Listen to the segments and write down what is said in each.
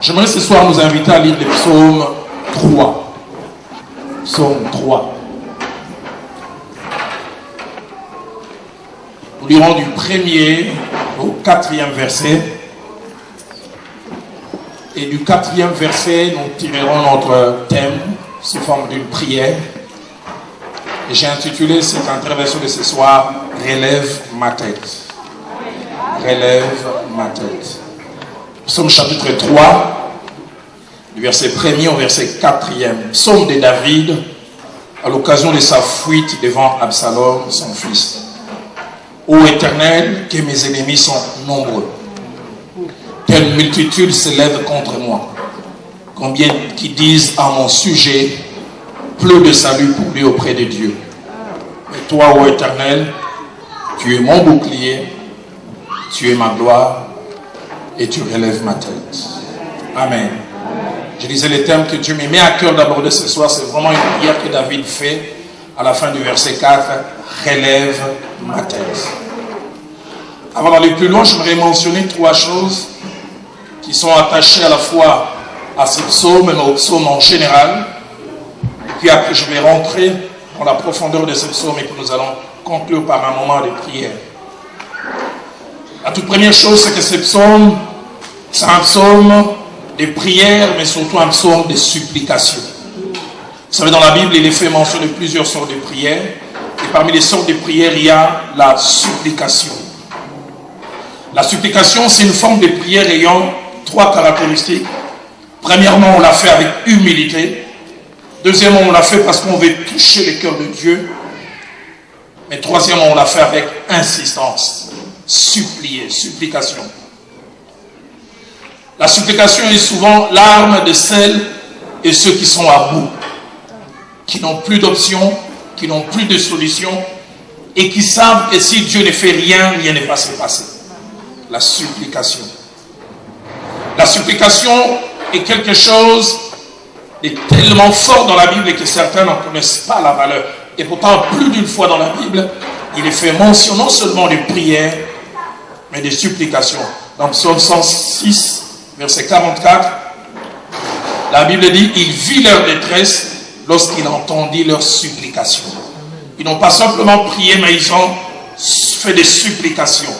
J'aimerais ce soir nous inviter à lire le psaume 3. Psaume 3. Nous lirons du 1er au 4e verset. Et du 4e verset, nous tirerons notre thème sous forme d'une prière. Et j'ai intitulé cette intervention de ce soir « Relève ma tête ». Relève ma tête. Psaume chapitre 3, du verset 1er au verset 4e. Psaume de David, à l'occasion de sa fuite devant Absalom, son fils. Ô Éternel, que mes ennemis sont nombreux. Quelle multitude s'élève contre moi. Combien qui disent à mon sujet, peu de salut pour lui auprès de Dieu. Mais toi, ô Éternel, tu es mon bouclier, tu es ma gloire, et tu relèves ma tête. Amen. Je disais le thème que Dieu me met à cœur d'aborder ce soir, c'est vraiment une prière que David fait à la fin du verset 4. Relève ma tête. Avant d'aller plus loin, j'aimerais mentionner 3 choses qui sont attachées à la fois à ce psaume, mais au psaume en général. Et puis après, je vais rentrer dans la profondeur de ce psaume et puis nous allons conclure par un moment de prière. La toute première chose, c'est que ce psaume, c'est un psaume de prière, mais surtout un psaume de supplication. Vous savez, dans la Bible, il est fait mention de plusieurs sortes de prières. Et parmi les sortes de prières, il y a la supplication. La supplication, c'est une forme de prière ayant 3 caractéristiques. Premièrement, on la fait avec humilité. Deuxièmement, on la fait parce qu'on veut toucher le cœur de Dieu. Mais troisièmement, on la fait avec insistance. Supplier, supplication. La supplication est souvent l'arme de celles et ceux qui sont à bout, qui n'ont plus d'options, qui n'ont plus de solution et qui savent que si Dieu ne fait rien, rien ne va se passer. La supplication. La supplication est quelque chose de tellement fort dans la Bible que certains n'en connaissent pas la valeur. Et pourtant, plus d'une fois dans la Bible, il est fait mention non seulement de prières, mais des supplications. Dans Psaume 106, verset 44, la Bible dit « Il vit leur détresse lorsqu'il entendit leurs supplications. » Ils n'ont pas simplement prié, mais ils ont fait des supplications.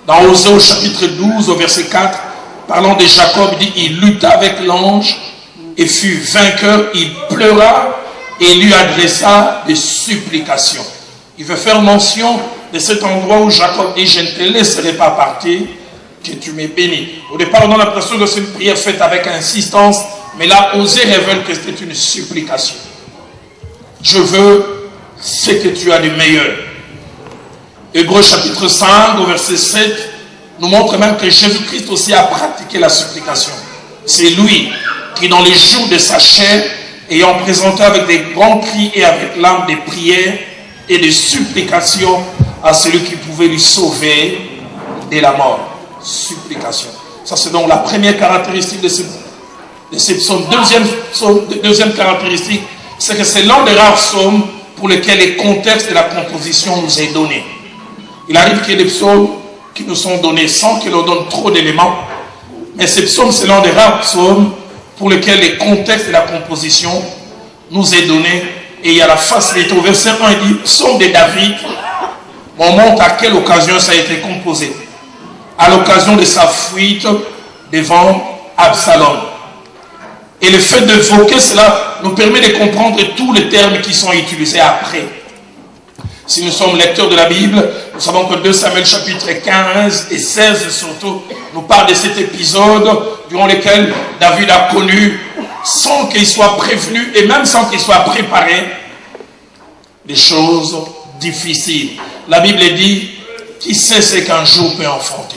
Dans Osée au chapitre 12, au verset 4, parlant de Jacob, il dit « Il lutta avec l'ange et fut vainqueur, il pleura et lui adressa des supplications. » Il veut faire mention de cet endroit où Jacob dit « Je ne te laisserai pas partir, que tu m'aies béni. » Au départ, on a l'impression que c'est une prière faite avec insistance, mais là, Osée révèle que c'était une supplication. Je veux ce que tu as de meilleur. Hébreux chapitre 5, au verset 7, nous montre même que Jésus-Christ aussi a pratiqué la supplication. C'est lui qui, dans les jours de sa chair, ayant présenté avec des grands cris et avec l'âme des prières et des supplications à celui qui pouvait lui sauver de la mort. Supplication. Ça, c'est donc la première caractéristique de ces psaumes. Deuxième caractéristique, c'est que c'est l'un des rares psaumes pour lesquels les contextes de la composition nous est donné. Il arrive qu'il y ait des psaumes qui nous sont donnés sans qu'il leur donne trop d'éléments. Mais ces psaumes, c'est l'un des rares psaumes pour lesquels les contextes de la composition nous est donné. Et il y a la facilité. Au verset 1, il dit, psaume de David. On montre à quelle occasion ça a été composé. À l'occasion de sa fuite devant Absalom. Et le fait d'évoquer cela nous permet de comprendre tous les termes qui sont utilisés après. Si nous sommes lecteurs de la Bible, nous savons que 2 Samuel chapitre 15 et 16 surtout nous parlent de cet épisode durant lequel David a connu, sans qu'il soit prévenu et même sans qu'il soit préparé, des choses difficiles. La Bible dit, qui sait ce qu'un jour peut enfanter?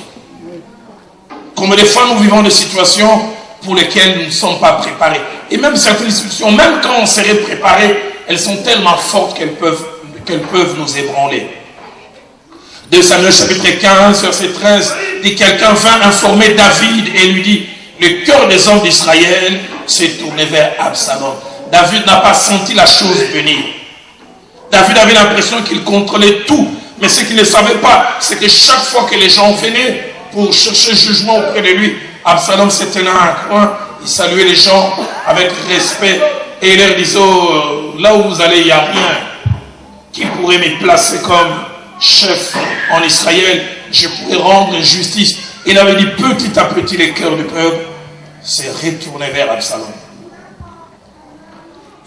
Combien de fois nous vivons des situations pour lesquelles nous ne sommes pas préparés. Et même certaines situations, même quand on serait préparé, elles sont tellement fortes qu'elles peuvent nous ébranler. 2 Samuel chapitre 15, verset 13, dit quelqu'un vint informer David et lui dit, le cœur des hommes d'Israël s'est tourné vers Absalom. David n'a pas senti la chose venir. David avait l'impression qu'il contrôlait tout. Mais ce qu'il ne savait pas, c'est que chaque fois que les gens venaient pour chercher jugement auprès de lui, Absalom se tenait à un coin, il saluait les gens avec respect et il leur disait, oh, là où vous allez, il n'y a rien qui pourrait me placer comme chef en Israël. Je pourrais rendre justice. Il avait dit petit à petit les cœurs du peuple s'est retourné vers Absalom.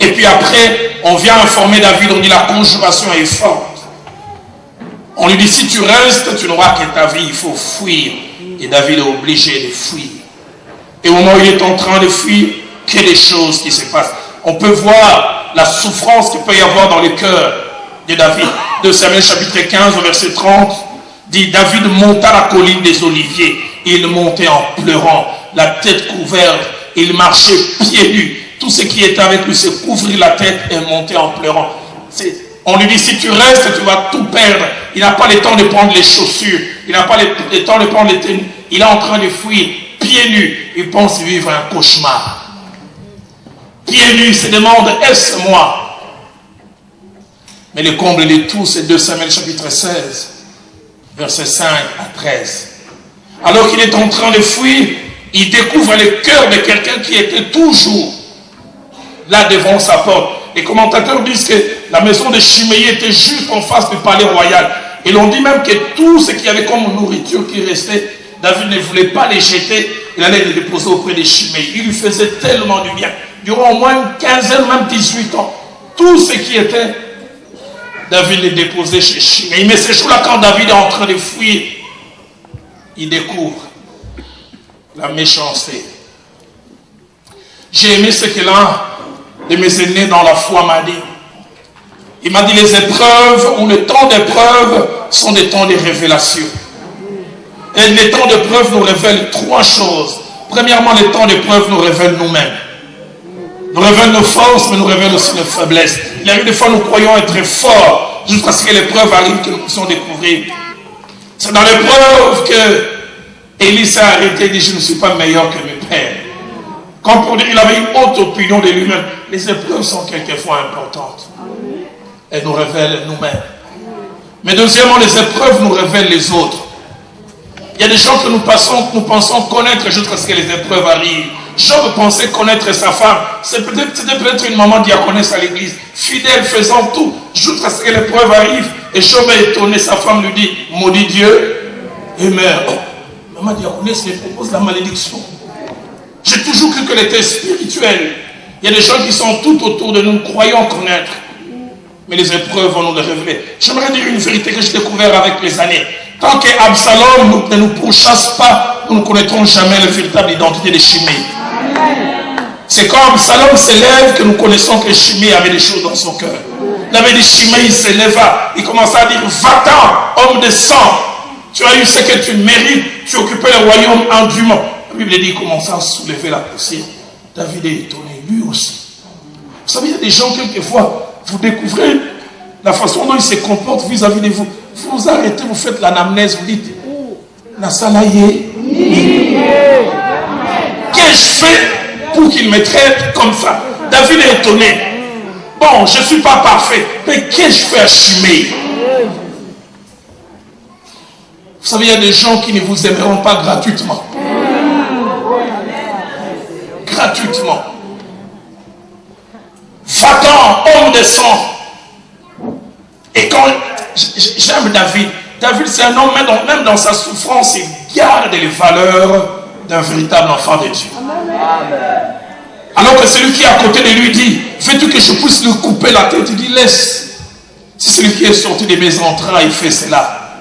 Et puis après, on vient informer David, on dit la conjuration est forte. On lui dit si tu restes, tu n'auras que ta vie, il faut fuir. Et David est obligé de fuir. Et au moment où il est en train de fuir, qu'il y a des choses qui se passent. On peut voir la souffrance qu'il peut y avoir dans le cœur de David. De Samuel chapitre 15 au verset 30, dit David monta la colline des Oliviers. Il montait en pleurant, la tête couverte. Il marchait pieds nus. Tout ce qui était avec lui se couvrit la tête et montait en pleurant. On lui dit si tu restes, tu vas tout perdre. Il n'a pas le temps de prendre les chaussures. Il n'a pas le temps de prendre les tenues. Il est en train de fuir, pieds nus. Il pense vivre un cauchemar. Pieds nus, il se demande, est-ce moi? Mais le comble de tout, c'est 2 Samuel chapitre 16, versets 5 à 13. Alors qu'il est en train de fuir, il découvre le cœur de quelqu'un qui était toujours là devant sa porte. Les commentateurs disent que la maison de Chiméi était juste en face du palais royal. Et l'on dit même que tout ce qu'il y avait comme nourriture qui restait, David ne voulait pas les jeter, il allait les déposer auprès de Chiméi. Il lui faisait tellement du bien. Durant au moins une quinzaine, même 18 ans, tout ce qui était, David les déposait chez Chiméi. Mais ce jour-là, quand David est en train de fuir, il découvre la méchanceté. J'ai aimé ce que l'un de mes aînés dans la foi m'a dit. Il m'a dit les épreuves ou les temps d'épreuve sont des temps de révélation. Et les temps d'épreuve nous révèlent trois choses. Premièrement, les temps d'épreuve nous révèlent nous-mêmes. Nous révèlent nos forces, mais nous révèlent aussi nos faiblesses. Il y a eu des fois nous croyons être forts jusqu'à ce que l'épreuve arrive que nous puissions découvrir. C'est dans l'épreuve que Élie s'est arrêté et dit je ne suis pas meilleur que mes pères. Comme pour dire il avait une haute opinion de lui-même. Les épreuves sont quelquefois importantes. Elles nous révèlent nous-mêmes. Mais deuxièmement, les épreuves nous révèlent les autres. Il y a des gens que nous pensons connaître jusqu'à ce que les épreuves arrivent. Job pensait connaître sa femme. C'était peut-être une maman diaconesse à l'église, fidèle, faisant tout, jusqu'à ce que l'épreuve arrive. Et Job est étonné, sa femme lui dit, maudit Dieu et meurt. Oh, maman diaconesse lui propose la malédiction. J'ai toujours cru qu'elle était spirituelle. Il y a des gens qui sont tout autour de nous, croyons connaître. Mais les épreuves vont nous le révéler. J'aimerais dire une vérité que j'ai découverte avec les années. Tant qu'Absalom ne nous pourchasse pas, nous ne connaîtrons jamais la véritable identité de Chiméi. C'est quand Absalom s'élève que nous connaissons que Chiméi avait des choses dans son cœur. Il avait dit Chiméi s'éleva. Il commença à dire va-t'en, homme de sang. Tu as eu ce que tu mérites. Tu occupais le royaume indûment. La Bible dit il commença à soulever la poussière. David est étonné, lui aussi. Vous savez, il y a des gens, quelquefois, vous découvrez la façon dont ils se comportent vis-à-vis de vous. Vous vous arrêtez, vous faites l'anamnèse, vous dites Nassalaye, qu'ai-je fait pour qu'il me traite comme ça? David est étonné. Bon, je ne suis pas parfait, mais qu'ai-je fait à Chiméi? Vous savez, il y a des gens qui ne vous aimeront pas gratuitement. Gratuitement. Va-t'en, homme de sang. Et quand j'aime David, David c'est un homme, même dans sa souffrance, il garde les valeurs d'un véritable enfant de Dieu. Alors que celui qui est à côté de lui dit, veux-tu que je puisse lui couper la tête? Il dit, laisse. Si celui qui est sorti de mes entrailles fait cela,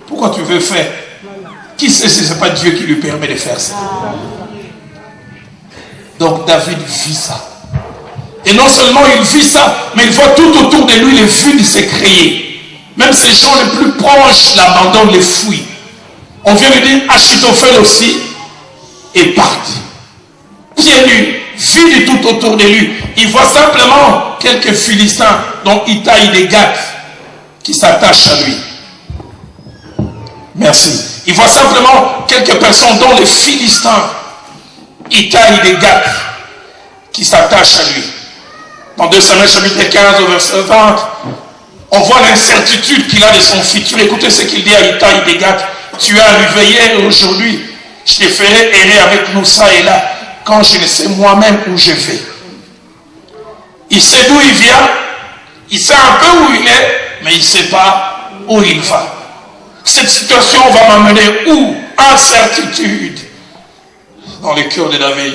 pourquoi tu veux faire? Qui sait si ce n'est pas Dieu qui lui permet de faire ça? Donc David vit ça. Et non seulement il vit ça, mais il voit tout autour de lui les vides se créer. Même ces gens les plus proches l'abandonnent, les fuient. On vient de dire Achitophel aussi est parti. Pieds nus, vide tout autour de lui. Il voit simplement quelques Philistins, dont Itaï de Gath, qui s'attachent à lui. Merci. Il voit simplement quelques personnes, dont les Philistins, Itaï de Gath, qui s'attachent à lui. Dans 2 Samuel chapitre 15 au verset 20, on voit l'incertitude qu'il a de son futur. Écoutez ce qu'il dit à Itaï de Gath. Tu es arrivé hier et aujourd'hui Je te ferai errer avec nous ça et là, quand je ne sais moi-même où je vais. Il sait d'où il vient, il sait un peu où il est, mais il ne sait pas où il va. Cette situation va m'amener où? Incertitude dans le cœur de David.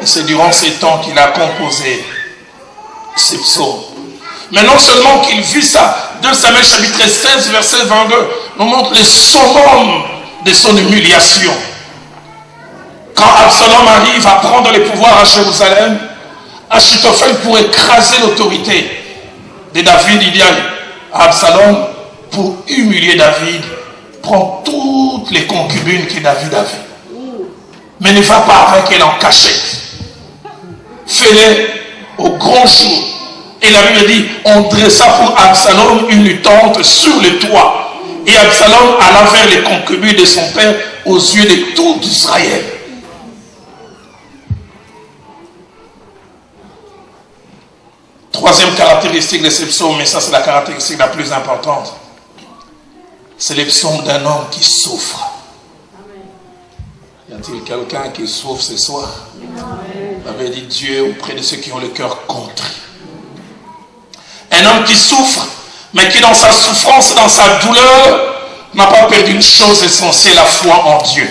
Et c'est durant ces temps qu'il a composé ces psaumes. Mais non seulement qu'il vit ça, 2 Samuel chapitre 16, verset 22, nous montre le summum de son humiliation. Quand Absalom arrive à prendre le pouvoir à Jérusalem, Achitophel, pour écraser l'autorité de David, il dit à Absalom, pour humilier David, prends toutes les concubines que David avait. Mais ne va pas avec elle en cachette. Fais-les au grand jour. Et la Bible dit, on dressa pour Absalom une tente sur le toit. Et Absalom alla vers les concubines de son père aux yeux de tout Israël. Troisième caractéristique de ces psaumes, mais ça c'est la caractéristique la plus importante. C'est les psaumes d'un homme qui souffre. Y a-t-il quelqu'un qui souffre ce soir? Vous avez dit Dieu auprès de ceux qui ont le cœur contrit. Un homme qui souffre, mais qui dans sa souffrance, dans sa douleur, n'a pas perdu une chose essentielle, la foi en Dieu.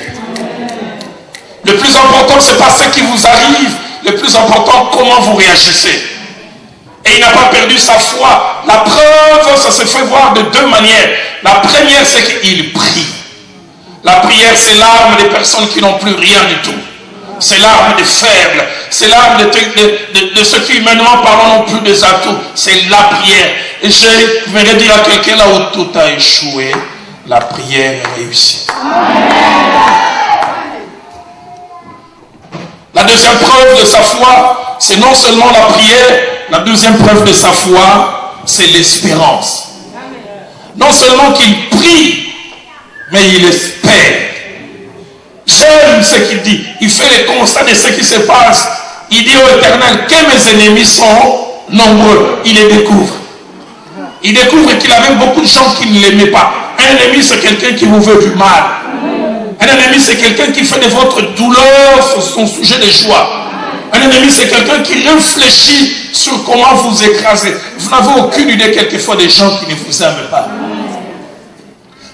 Le plus important, ce n'est pas ce qui vous arrive. Le plus important, comment vous réagissez. Et il n'a pas perdu sa foi. La preuve, ça se fait voir de deux manières. La première, c'est qu'il prie. La prière, c'est l'arme des personnes qui n'ont plus rien du tout. C'est l'arme des faibles. C'est l'arme de ceux qui, humainement parlant, n'ont plus des atouts. C'est la prière. Et je vais dire à quelqu'un là où tout a échoué, la prière réussit. La deuxième preuve de sa foi, c'est non seulement la prière, la deuxième preuve de sa foi, c'est l'espérance. Non seulement qu'il prie, mais il espère. J'aime ce qu'il dit. Il fait le constat de ce qui se passe. Il dit au Éternel que mes ennemis sont nombreux. Il les découvre. Il découvre qu'il avait beaucoup de gens qui ne l'aimaient pas. Un ennemi, c'est quelqu'un qui vous veut du mal. Un ennemi, c'est quelqu'un qui fait de votre douleur son sujet de joie. Un ennemi, c'est quelqu'un qui réfléchit sur comment vous écraser. Vous n'avez aucune idée quelquefois des gens qui ne vous aiment pas.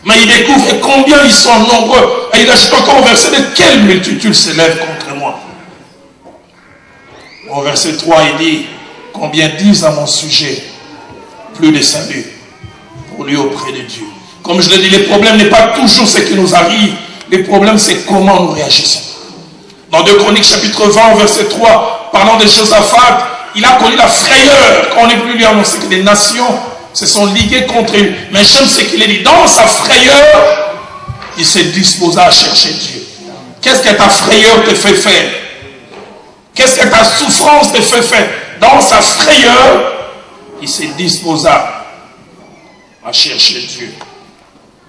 Mais il découvre combien ils sont nombreux. Et il ajoute encore au verset de quelle multitude s'élève contre moi. Au verset 3, il dit, combien disent à mon sujet, plus de salut pour lui auprès de Dieu. Comme je l'ai dit, le problème n'est pas toujours ce qui nous arrive. Le problème, c'est comment nous réagissons. Dans 2 Chroniques chapitre 20, verset 3, parlant de Josaphat, il a connu la frayeur quand on est venu lui annoncer que les nations se sont liguées contre lui. Mais j'aime ce qu'il a dit. Dans sa frayeur, il s'est disposé à chercher Dieu. Qu'est-ce que ta frayeur te fait faire? Qu'est-ce que ta souffrance te fait faire? Dans sa frayeur, il s'est disposé à chercher Dieu.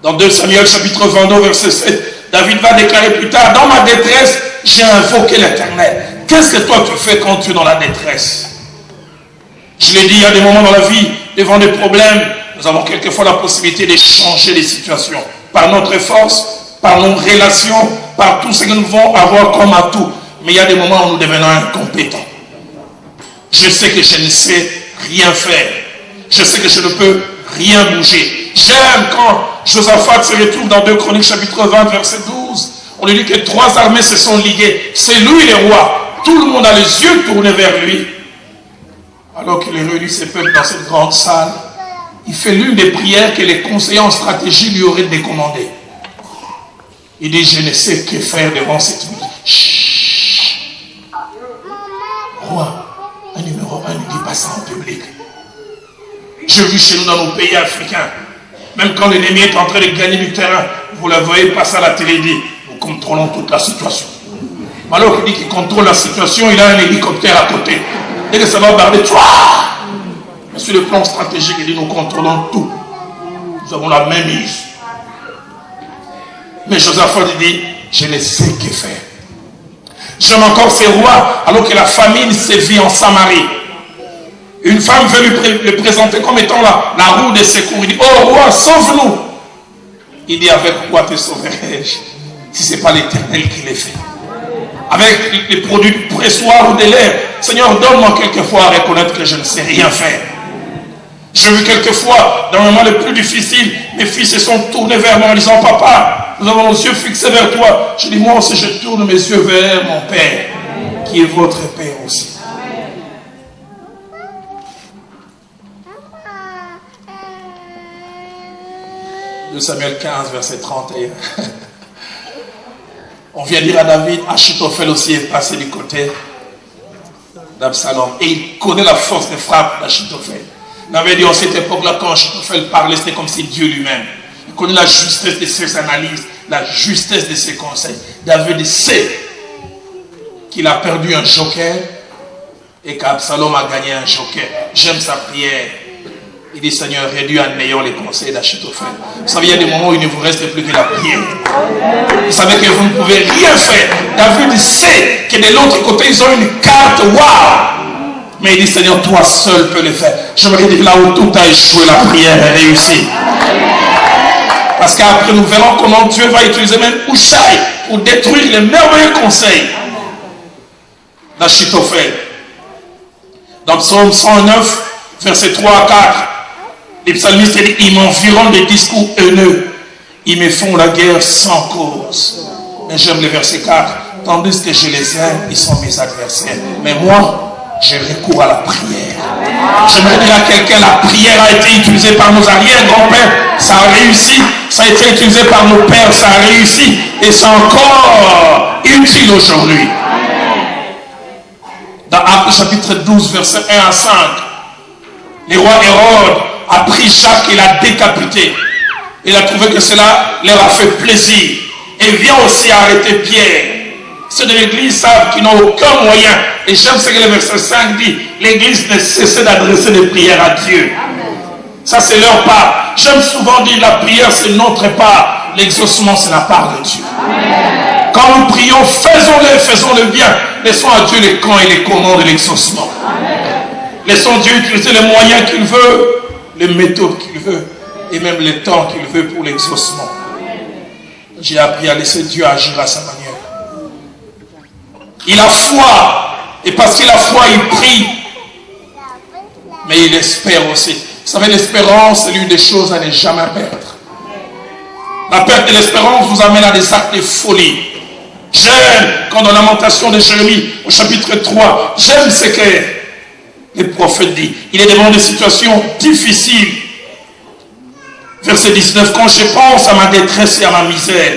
Dans 2 Samuel chapitre 22, verset 7, David va déclarer plus tard, dans ma détresse, j'ai invoqué l'Éternel. Qu'est-ce que toi tu fais quand tu es dans la détresse? Je l'ai dit, il y a des moments dans la vie, devant des problèmes, nous avons quelquefois la possibilité de changer les situations. Par notre force, par nos relations, par tout ce que nous devons avoir comme atout. Mais il y a des moments où nous devenons incompétents. Je sais que je ne sais rien faire. Je sais que je ne peux rien bouger. J'aime quand Josaphat se retrouve dans 2 Chroniques chapitre 20, verset 12. On lui dit que 3 armées se sont liguées. C'est lui le roi. Tout le monde a les yeux tournés vers lui. Alors qu'il réunit ses peuples dans cette grande salle, il fait l'une des prières que les conseillers en stratégie lui auraient décommandées. Il dit, je ne sais que faire devant cette musique. Chut. Roi, un numéro 1 ne dit pas ça en public. Je vis chez nous dans nos pays africains, même quand l'ennemi est en train de gagner du terrain, vous la voyez passer à la télé, il dit, nous contrôlons toute la situation. Alors qu'il dit qu'il contrôle la situation, il a un hélicoptère à côté. Dès que ça va barder, mais sur le plan stratégique, il dit, nous contrôlons tout. Nous avons la même mise. Mais Josaphat dit, je ne sais que faire. J'aime encore ces rois, alors que la famine sévit en Samarie. Une femme veut le présenter comme étant la roue de secours. Il dit, oh roi, sauve-nous. Il dit, avec quoi te sauverai-je si ce n'est pas l'Éternel qui les fait? Avec les produits du pressoir ou de l'air. Seigneur, donne-moi quelquefois à reconnaître que je ne sais rien faire. J'ai vu quelquefois, dans le moment le plus difficile, mes fils se sont tournés vers moi en disant, papa, nous avons nos yeux fixés vers toi. Je dis, moi aussi, je tourne mes yeux vers mon Père, qui est votre Père aussi. De Samuel 15, verset 31. On vient dire à David, Achitophel aussi est passé du côté d'Absalom. Et il connaît la force de frappe d'Achitophel. On avait dit en cette époque-là, quand Achitophel parlait, c'était comme si Dieu lui-même. Il connaît la justesse de ses analyses, la justesse de ses conseils. David sait qu'il a perdu un joker et qu'Absalom a gagné un joker. J'aime sa prière. Il dit, Seigneur, réduis à néant les conseils d'Achitophel. Vous savez, il y a des moments où il ne vous reste plus que la prière. Vous savez que vous ne pouvez rien faire. David sait que de l'autre côté, ils ont une carte, waouh! Mais il dit, Seigneur, toi seul peux le faire. J'aimerais dire là où tout a échoué, la prière est réussie. Parce qu'après, nous verrons comment Dieu va utiliser même Hushaï pour détruire les merveilleux conseils d'Achitophel. Dans Psaume 109, versets 3 à 4, les psalmistes disent, ils m'environnent des discours haineux. Ils me font la guerre sans cause. Mais j'aime le verset 4. Tandis que je les aime, ils sont mes adversaires. Mais moi, j'ai recours à la prière. J'aimerais dire à quelqu'un, la prière a été utilisée par nos arrière-grands-pères. Ça a réussi. Ça a été utilisé par nos pères. Ça a réussi. Et c'est encore utile aujourd'hui. Dans Actes chapitre 12, verset 1 à 5, le roi Hérode a pris Jacques et l'a décapité. Il a trouvé que cela leur a fait plaisir. Et vient aussi arrêter Pierre. Ceux de l'église savent qu'ils n'ont aucun moyen. Et j'aime ce que le verset 5 dit. L'église ne cesse d'adresser des prières à Dieu. Ça, c'est leur part. J'aime souvent dire la prière, c'est notre part. L'exaucement, c'est la part de Dieu. Amen. Quand nous prions, faisons-le bien. Laissons à Dieu les camps et les commandes de l'exaucement. Laissons Dieu utiliser les moyens qu'il veut, les méthodes qu'il veut, et même le temps qu'il veut pour l'exaucement. J'ai appris à laisser Dieu agir à sa manière. Il a foi, et parce qu'il a foi, il prie, mais il espère aussi. Vous savez, l'espérance, c'est l'une des choses à ne jamais perdre. La perte de l'espérance vous amène à des actes de folie. J'aime, quand dans la lamentation de Jérémie, au chapitre 3, j'aime ce que le prophète dit. Il est devant des situations difficiles. Verset 19, quand je pense à ma détresse et à ma misère,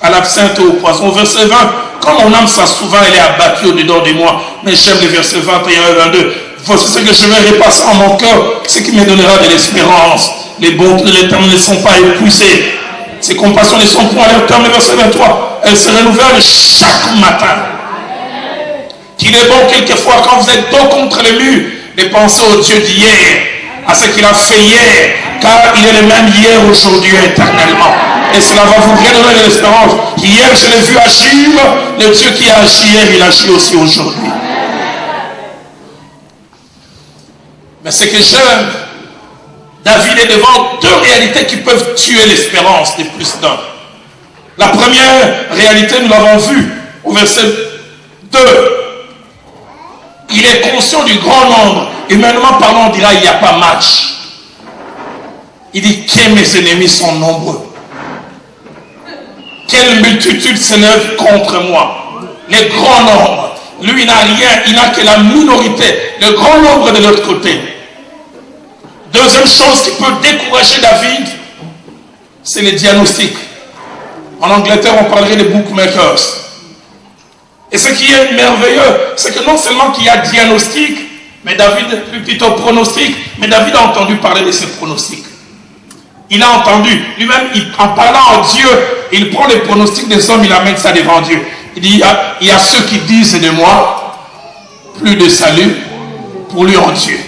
à l'absinthe et au poison. Verset 20, quand mon âme s'en souvent, elle est abattue au-dedans de moi. Mais j'aime les versets 21 et 22. Voici ce que je vais repasser en mon cœur, ce qui me donnera de l'espérance. Les bontés de l'Éternel ne sont pas épuisées. Ses compassions ne sont point à leur terme. Le verset 23, elles se renouvellent chaque matin. Qu'il est bon quelquefois, quand vous êtes dos contre le mur, de penser au Dieu d'hier, à ce qu'il a fait hier, car il est le même hier, aujourd'hui, éternellement. Et cela va vous redonner de l'espérance. Hier, je l'ai vu agir, le Dieu qui a agi hier, il agit aussi aujourd'hui. Mais ce que j'aime, David est devant deux réalités qui peuvent tuer l'espérance de plus d'un. La première réalité, nous l'avons vue au verset 2. Il est conscient du grand nombre. Humainement parlant, on dira, il n'y a pas match. Il dit que mes ennemis sont nombreux. Quelle multitude s'élève contre moi. Les grands nombres. Lui, il n'a rien, il n'a que la minorité. Le grand nombre de l'autre côté. Deuxième chose qui peut décourager David, c'est les diagnostics. En Angleterre, on parlerait des bookmakers. Et ce qui est merveilleux, c'est que non seulement qu'il y a diagnostic, mais David, plutôt pronostic, mais David a entendu parler de ces pronostics. Il a entendu, lui-même, en parlant à Dieu, il prend les pronostics des hommes, il amène ça devant Dieu. Il dit, il y a ceux qui disent de moi, plus de salut pour lui en Dieu.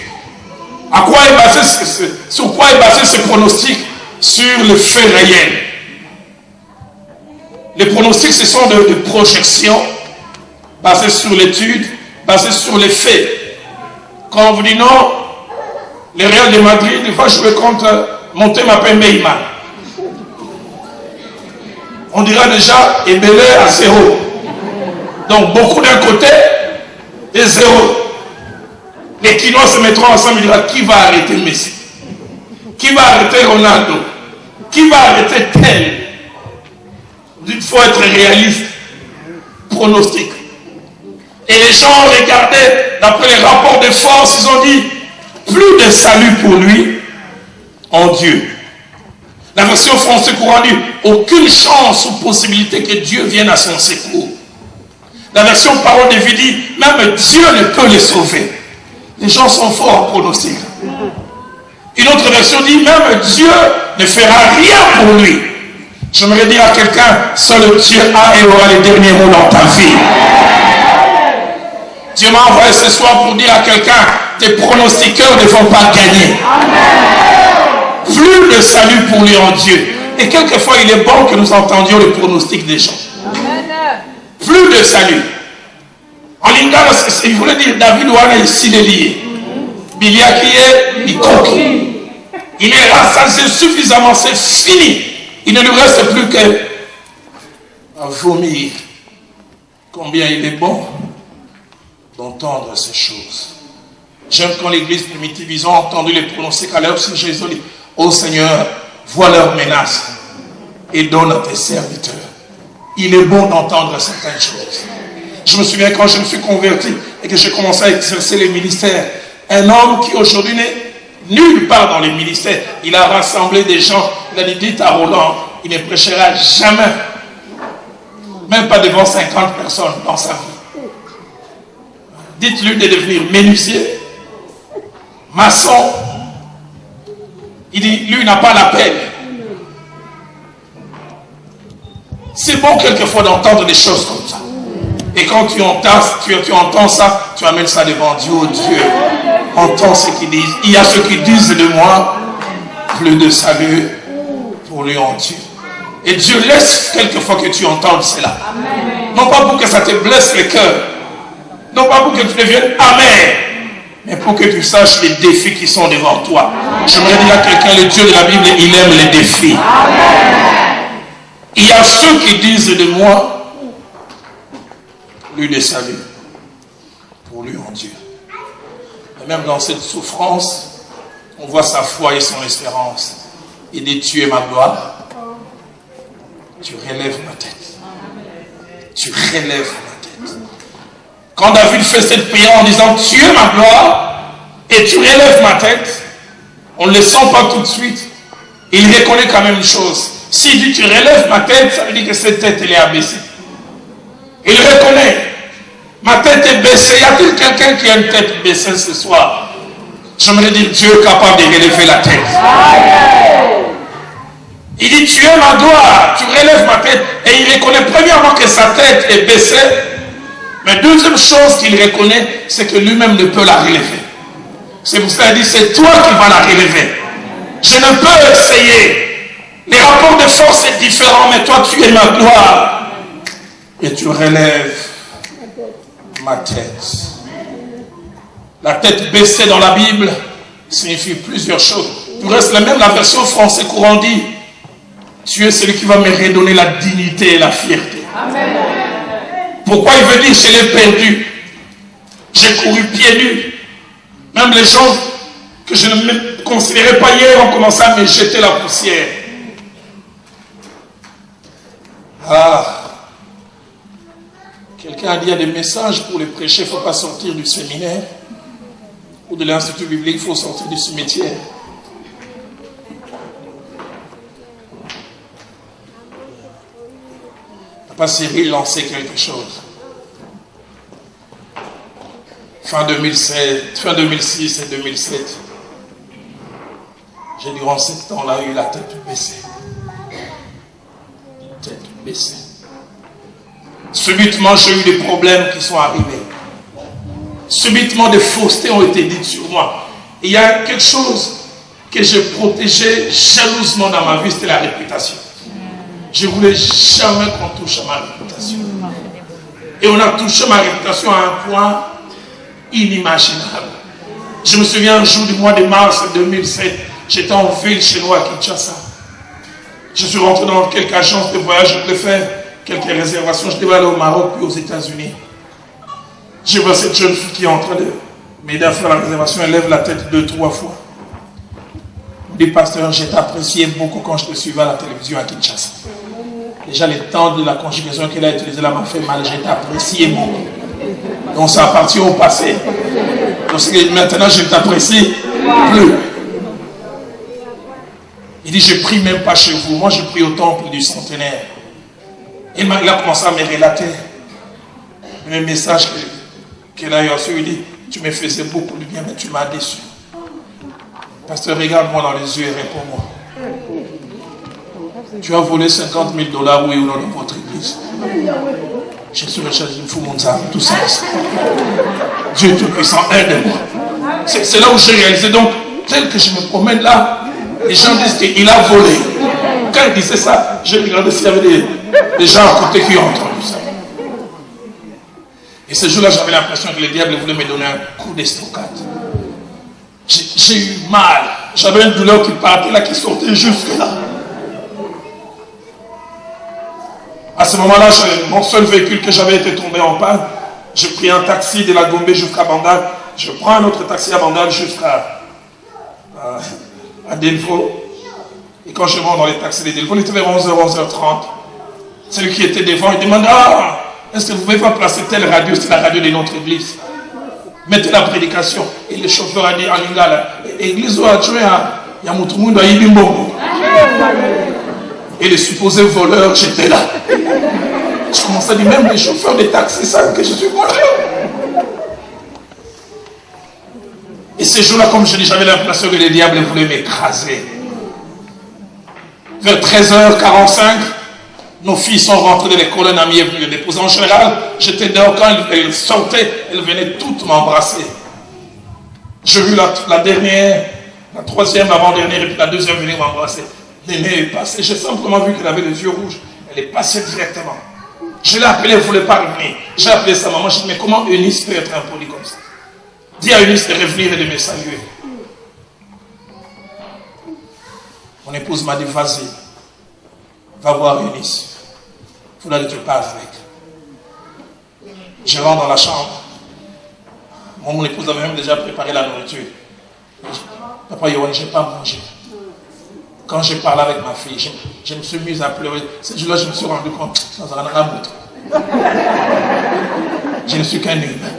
À quoi est basé sur quoi est basé ce pronostic? Sur le fait réel. Les pronostics, ce sont des projections basées sur l'étude, basées sur les faits. Quand on vous dit non, le Real de Madrid va jouer contre Montema Pembeima. On dira déjà Ébélé à 0. Donc beaucoup d'un côté et 0. Les Quinois se mettront ensemble et diront qui va arrêter Messi? Qui va arrêter Ronaldo? Qui va arrêter tel? Il faut être réaliste. Pronostic. Et les gens regardaient, d'après les rapports de force, ils ont dit plus de salut pour lui en Dieu. La version française courant dit aucune chance ou possibilité que Dieu vienne à son secours. La version parole de vie dit même Dieu ne peut les sauver. Les gens sont forts en pronostic. Une autre version dit même Dieu ne fera rien pour lui. J'aimerais dire à quelqu'un, seul Dieu a et aura les derniers mots dans ta vie. Dieu m'a envoyé ce soir pour dire à quelqu'un, tes pronostiqueurs ne vont pas gagner. Plus de salut pour lui en Dieu. Et quelquefois, il est bon que nous entendions les pronostics des gens. Plus de salut. En lingala, il voulait dire David Wana ici les liés. Biliakié, Ikoki. Il est rassasié suffisamment, c'est fini. Il ne lui reste plus qu'à vomir. Combien il est bon d'entendre ces choses. J'aime quand l'église primitive, ils ont entendu les pronostics à l'heure sur Jésus dit, ô Seigneur, vois leurs menaces et donne à tes serviteurs. Il est bon d'entendre certaines choses. Je me souviens quand je me suis converti et que j'ai commencé à exercer les ministères, un homme qui aujourd'hui n'est nulle part dans les ministères, il a rassemblé des gens, il a dit, dites à Roland, il ne prêchera jamais, même pas devant 50 personnes dans sa vie. Dites-lui de devenir menuisier, maçon. Il dit, lui n'a pas l'appel. C'est bon quelquefois d'entendre des choses comme ça. Et quand tu entends ça, tu amènes ça devant Dieu. Oh Dieu, entends ce qu'ils disent. Il y a ceux qui disent de moi, plus de salut pour lui en Dieu. Et Dieu laisse quelquefois que tu entendes cela. Amen. Non pas pour que ça te blesse le cœur. Non pas pour que tu deviennes amer. Mais pour que tu saches les défis qui sont devant toi. J'aimerais dire à quelqu'un, le Dieu de la Bible, il aime les défis. Amen. Il y a ceux qui disent de moi, plus de salut pour lui en Dieu. Et même dans cette souffrance, on voit sa foi et son espérance. Il dit, tu es ma gloire. Tu relèves ma tête. Tu relèves ma tête. Quand David fait cette prière en disant, tu es ma gloire et tu relèves ma tête, on ne le sent pas tout de suite. Il reconnaît quand même une chose. S'il dit, tu relèves ma tête, ça veut dire que cette tête, elle est abaissée. Il reconnaît. Ma tête est baissée. Y a-t-il quelqu'un qui a une tête baissée ce soir? J'aimerais dire, Dieu est capable de relever la tête. Il dit, tu es ma gloire, tu relèves ma tête. Et il reconnaît premièrement que sa tête est baissée. Mais deuxième chose qu'il reconnaît, c'est que lui-même ne peut la relever. C'est pour ça qu'il dit, c'est toi qui vas la relever. Je ne peux essayer. Les rapports de force sont différents, mais toi tu es ma gloire. Et tu relèves ma tête. La tête baissée dans la Bible signifie plusieurs choses. Du reste, même la version française courant dit, tu es celui qui va me redonner la dignité et la fierté. Amen. Pourquoi il veut dire, je l'ai perdu. J'ai couru pieds nus. Même les gens que je ne me considérais pas hier ont commencé à me jeter la poussière. Ah. Quelqu'un a dit, il y a des messages pour les prêcher, il ne faut pas sortir du séminaire ou de l'institut biblique, il faut sortir du cimetière. Papa Cyril lançait quelque chose. Fin 2006 et 2007. J'ai durant ce temps-là eu la tête baissée. Tête baissée. Subitement, j'ai eu des problèmes qui sont arrivés. Subitement, des faussetés ont été dites sur moi. Et il y a quelque chose que j'ai protégé jalousement dans ma vie, c'était la réputation. Je ne voulais jamais qu'on touche à ma réputation. Et on a touché ma réputation à un point inimaginable. Je me souviens un jour du mois de mars 2007, j'étais en ville chez nous à Kinshasa. Je suis rentré dans quelques agences de voyage, je voulais faire quelques réservations. Je devais aller au Maroc puis aux États-Unis. Je vois cette jeune fille qui est en train de m'aider à faire la réservation. Elle lève la tête 2-3 fois. Elle dit, pasteur, j'ai apprécié beaucoup quand je te suivais à la télévision à Kinshasa. Déjà, le temps de la conjugaison qu'elle a utilisée là m'a fait mal. J'ai apprécié beaucoup. Donc, ça appartient au passé. Donc, maintenant, je ne t'apprécie plus. Il dit, je ne prie même pas chez vous. Moi, je prie au temple du centenaire. Et il a commencé à me relater le message qu'elle a eu reçu. Il dit, tu me faisais beaucoup de bien, mais tu m'as déçu. Pasteur, regarde-moi dans les yeux et réponds-moi. Tu as volé 50 000 $, oui ou non, dans votre église? Je suis recherché, il faut mon âme, tout ça. Dieu Tout-Puissant, aide-moi. C'est là où j'ai réalisé. Donc, tel que je me promène là, les gens disent qu'il a volé. Quand il disait ça, j'ai regardé s'il y avait des gens à côté qui ont entendu ça. Et ce jour-là, j'avais l'impression que le diable voulait me donner un coup d'estocade. J'ai eu mal. J'avais une douleur qui partait là, qui sortait jusque là. À ce moment-là, mon seul véhicule que j'avais été tombé en panne. J'ai pris un taxi de la Gombe jusqu'à Bandal. Je prends un autre taxi à Bandal jusqu'à Delvaux. Et quand je monte dans les taxis de Delvaux, il était vers 11h, 11h30. Celui qui était devant, il demande, ah, est-ce que vous ne pouvez pas placer telle radio? C'est la radio de notre église. Mettez la prédication. Et le chauffeur a dit en lingala, l'église a tué il y a Moutoumoun à Yibimbo. Et les supposés voleurs, j'étais là. Je commençais à dire, même les chauffeurs des taxis savent que je suis voleur. Et ces jours-là, comme je dis, j'avais l'impression que les diables voulaient m'écraser. Vers 13h45, nos filles sont rentrées de l'école, un ami est venu les déposer. En général, j'étais dehors quand elles sortaient, elles venaient toutes m'embrasser. J'ai vu la dernière, la troisième, l'avant-dernière, et puis la deuxième venir m'embrasser. L'aînée est passée, j'ai simplement vu qu'elle avait les yeux rouges. Elle est passée directement. Je l'ai appelée, elle ne voulait pas revenir. J'ai appelé sa maman, je lui ai dit, mais comment Eunice peut être impoli comme ça? Dis à Eunice de revenir et de me saluer. Mon épouse m'a dit, vas-y, va voir Eunice. Il faudra que tu parles avec. Je rentre dans la chambre. Mon épouse avait même déjà préparé la nourriture. Papa Yohan, je n'ai pas mangé. Quand je parlais avec ma fille, je me suis mise à pleurer. Ce jour-là, je me suis rendu compte, sans en avoir je ne suis qu'un humain.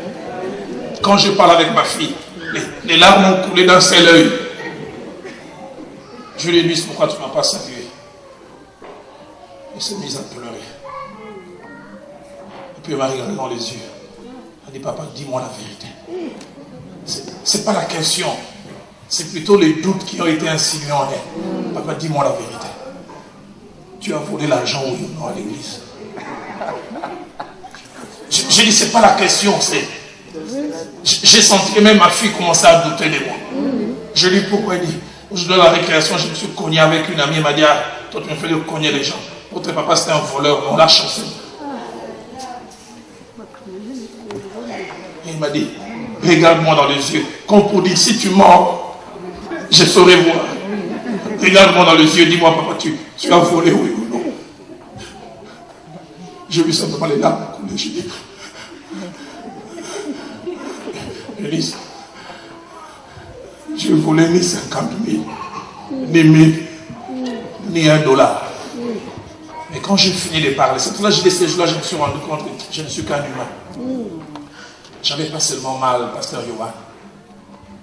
Quand je parle avec ma fille, les larmes ont coulé d'un seul œil. Je lui ai dit, pourquoi tu ne m'as pas salué? Elle s'est mise à pleurer. Et puis elle m'a regardé dans les yeux. Elle a dit, papa, dis-moi la vérité. Ce n'est pas la question. C'est plutôt les doutes qui ont été insinués en elle. Papa, dis-moi la vérité. Tu as volé l'argent ou non à l'église? J'ai dit, c'est pas la question, c'est... J'ai senti que même ma fille commençait à douter de moi. Je lui ai dit, pourquoi? Elle dit, aujourd'hui à la récréation, je me suis cogné avec une amie, elle m'a dit, ah, toi tu me fais de cogner les gens. Votre papa c'était un voleur, mais on l'a chancé. Et il m'a dit, regarde-moi dans les yeux. Comme pour dire, si tu mens, je saurai voir. Regarde-moi dans les yeux, dis-moi, papa, tu as volé, oui ou non? J'ai vu simplement les larmes couler. J'ai dit, Élise, je n'ai volé ni 50 000, ni 1000, ni $1. Mais quand j'ai fini de parler, c'est pour ça que j'ai dit, ces jours-là, je me suis rendu compte que je ne suis qu'un humain. J'avais pas seulement mal, pasteur Yohan.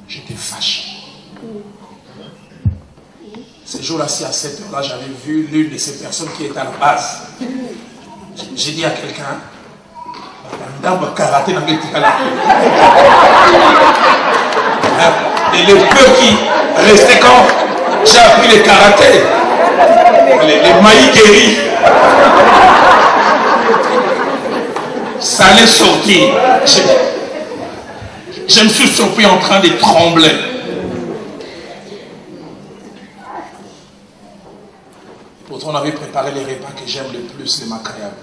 J'étais fâché. Ces jours-là, si à cette heure-là, j'avais vu l'une de ces personnes qui est à la base, j'ai dit à quelqu'un, karaté dans et le peu qui restait quand j'ai appris le karaté, les maïs guéris, ça allait sortir. Je me suis surpris en train de trembler. Pourtant, on avait préparé les repas que j'aime le plus, les macayab.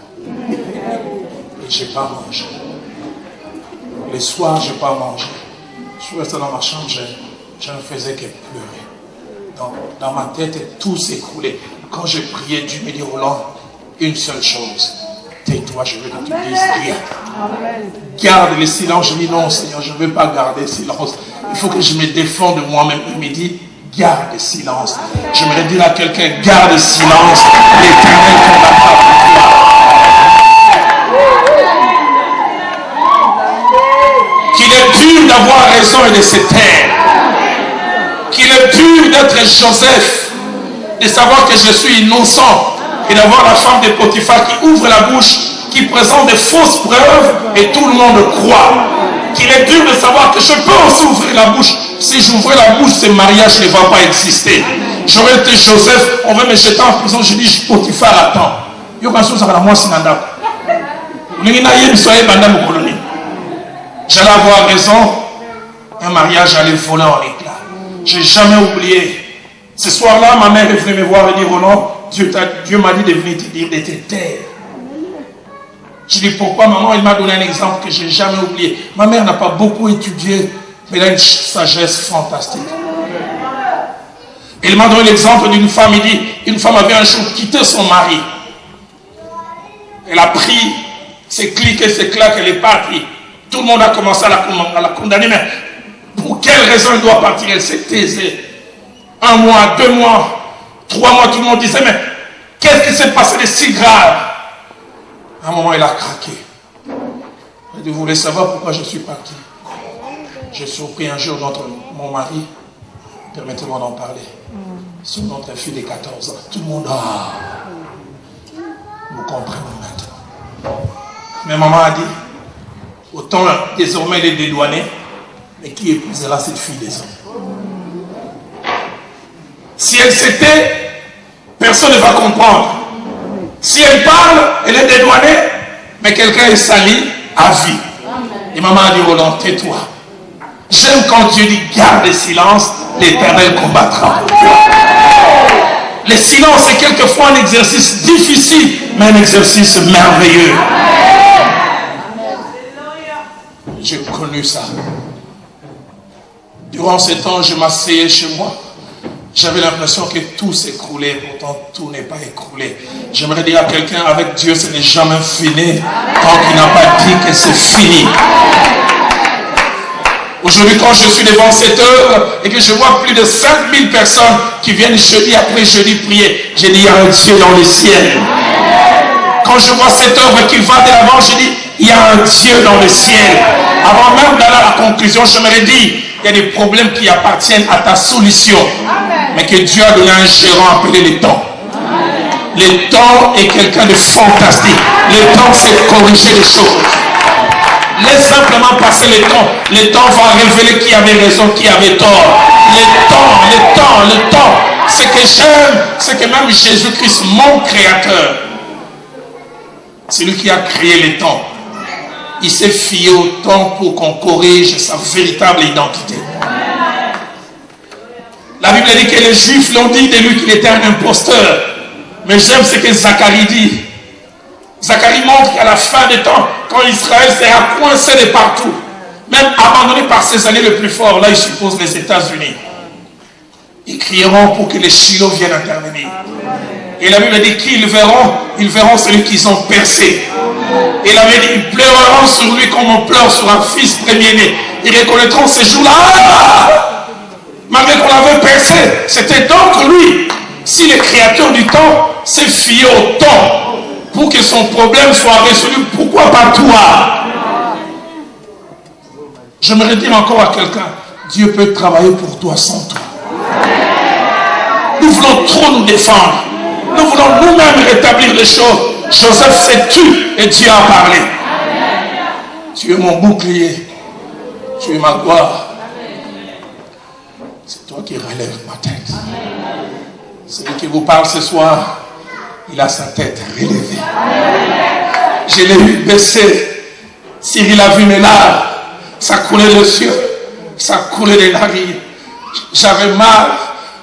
Et je n'ai pas mangé. Les soirs, je n'ai pas mangé. Je suis resté dans ma chambre, je ne faisais que pleurer. Dans ma tête, tout s'écroulait. Quand j'ai prié, Dieu me dit, Roland, une seule chose. Tais-toi, je veux que tu dises rien. Garde le silence. Je dis non, Seigneur, je ne veux pas garder le silence. Il faut que je me défende de moi-même. Il me dit, garde le silence. J'aimerais dire à quelqu'un, garde le silence. L'Éternel combattra pour toi. Qu'il est dur d'avoir raison et de se taire. Qu'il est dur d'être Joseph, de savoir que je suis innocent et d'avoir la femme de Potiphar qui ouvre la bouche, qui présente des fausses preuves et tout le monde croit. Qu'il est dur de savoir que je peux aussi ouvrir la bouche. Si j'ouvrais la bouche, ce mariage ne va pas exister. J'aurais été Joseph, on veut me jeter en prison. Je dis, Potiphar, attends. J'allais avoir raison, un mariage allait voler en éclats. Je n'ai jamais oublié. Ce soir-là, ma mère est venue me voir et dire, Roland, Dieu m'a dit de venir te dire de te taire. Je dis pourquoi, maman? Il m'a donné un exemple que je n'ai jamais oublié. Ma mère n'a pas beaucoup étudié, mais elle a une sagesse fantastique. Il m'a donné l'exemple d'une femme. Il dit, une femme avait un jour quitté son mari. Elle a pris ses clics et ses claques, elle est partie. Tout le monde a commencé à la condamner, mais pour quelle raison elle doit partir? Elle s'est taisée. 1 mois, 2 mois, 3 mois, tout le monde disait, mais qu'est-ce qui s'est passé de si grave? À un moment, elle a craqué. Elle dit, vous voulez savoir pourquoi je suis parti? J'ai surpris un jour mon mari, permettez-moi d'en parler, sur notre fille de 14 ans. Tout le monde, vous comprenez maintenant. Mais maman a dit, autant désormais elle est dédouanée, mais qui épousera cette fille des hommes? Si elle s'était, personne ne va comprendre. Si elle parle, elle est dédouanée, mais quelqu'un est sali à vie. Et maman a dit, Roland, tais-toi. J'aime quand Dieu dit, garde le silence, l'Éternel combattra. Le silence est quelquefois un exercice difficile, mais un exercice merveilleux. J'ai connu ça. Durant ce temps, je m'asseyais chez moi. J'avais l'impression que tout s'écroulait, pourtant tout n'est pas écroulé. J'aimerais dire à quelqu'un, avec Dieu, ce n'est jamais fini, tant qu'il n'a pas dit que c'est fini. Aujourd'hui, quand je suis devant cette œuvre et que je vois plus de 5000 personnes qui viennent jeudi après jeudi prier, j'ai dit, il y a un Dieu dans le ciel. Quand je vois cette œuvre qui va de l'avant, je dis, il y a un Dieu dans le ciel. Avant même d'aller à la conclusion, j'aimerais dire, il y a des problèmes qui appartiennent à ta solution. Mais que Dieu a donné un gérant appelé le temps. Le temps est quelqu'un de fantastique. Le temps, c'est corriger les choses. Laisse simplement passer le temps. Le temps va révéler qui avait raison, qui avait tort. Le temps. Ce que j'aime, c'est que même Jésus-Christ, mon créateur, c'est lui qui a créé le temps. Il s'est fié au temps pour qu'on corrige sa véritable identité. La Bible dit que les Juifs l'ont dit de lui qu'il était un imposteur. Mais j'aime ce que Zacharie dit. Zacharie montre qu'à la fin des temps, quand Israël sera coincé de partout, même abandonné par ses alliés les plus forts, là il suppose les États-Unis, ils crieront pour que les Shiloh viennent intervenir. Et la Bible dit qu'ils verront, ils verront celui qu'ils ont percé. Et la Bible dit, ils pleureront sur lui comme on pleure sur un fils premier-né. Ils reconnaîtront ces jours-là. Malgré qu'on l'avait percé, c'était donc lui. Si le créateur du temps s'est fié au temps pour que son problème soit résolu, pourquoi pas toi? J'aimerais dire encore à quelqu'un, Dieu peut travailler pour toi sans toi. Nous voulons trop nous défendre. Nous voulons nous-mêmes rétablir les choses. Joseph s'est tué et Dieu a parlé. Tu es mon bouclier. Tu es ma gloire. C'est toi qui relèves ma tête. Celui qui vous parle ce soir, il a sa tête relevée. Je l'ai vu baisser. Cyril a vu mes larmes. Ça coulait les yeux. Ça coulait les narines. J'avais mal.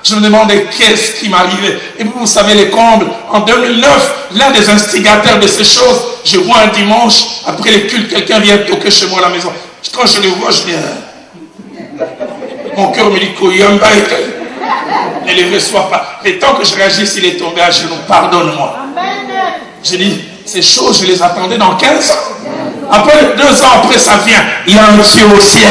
Je me demandais qu'est-ce qui m'arrivait. Et puis vous savez les combles. En 2009, l'un des instigateurs de ces choses, je vois un dimanche, après les cultes, quelqu'un vient toquer chez moi à la maison. Quand je le vois, je dis, mon cœur me dit, ne les reçois pas. Et tant que je réagis, s'il est tombé à genoux, pardonne-moi. J'ai dit, ces choses, je les attendais dans 15 ans. Après, 2 ans après, ça vient. Il y a un Dieu au ciel.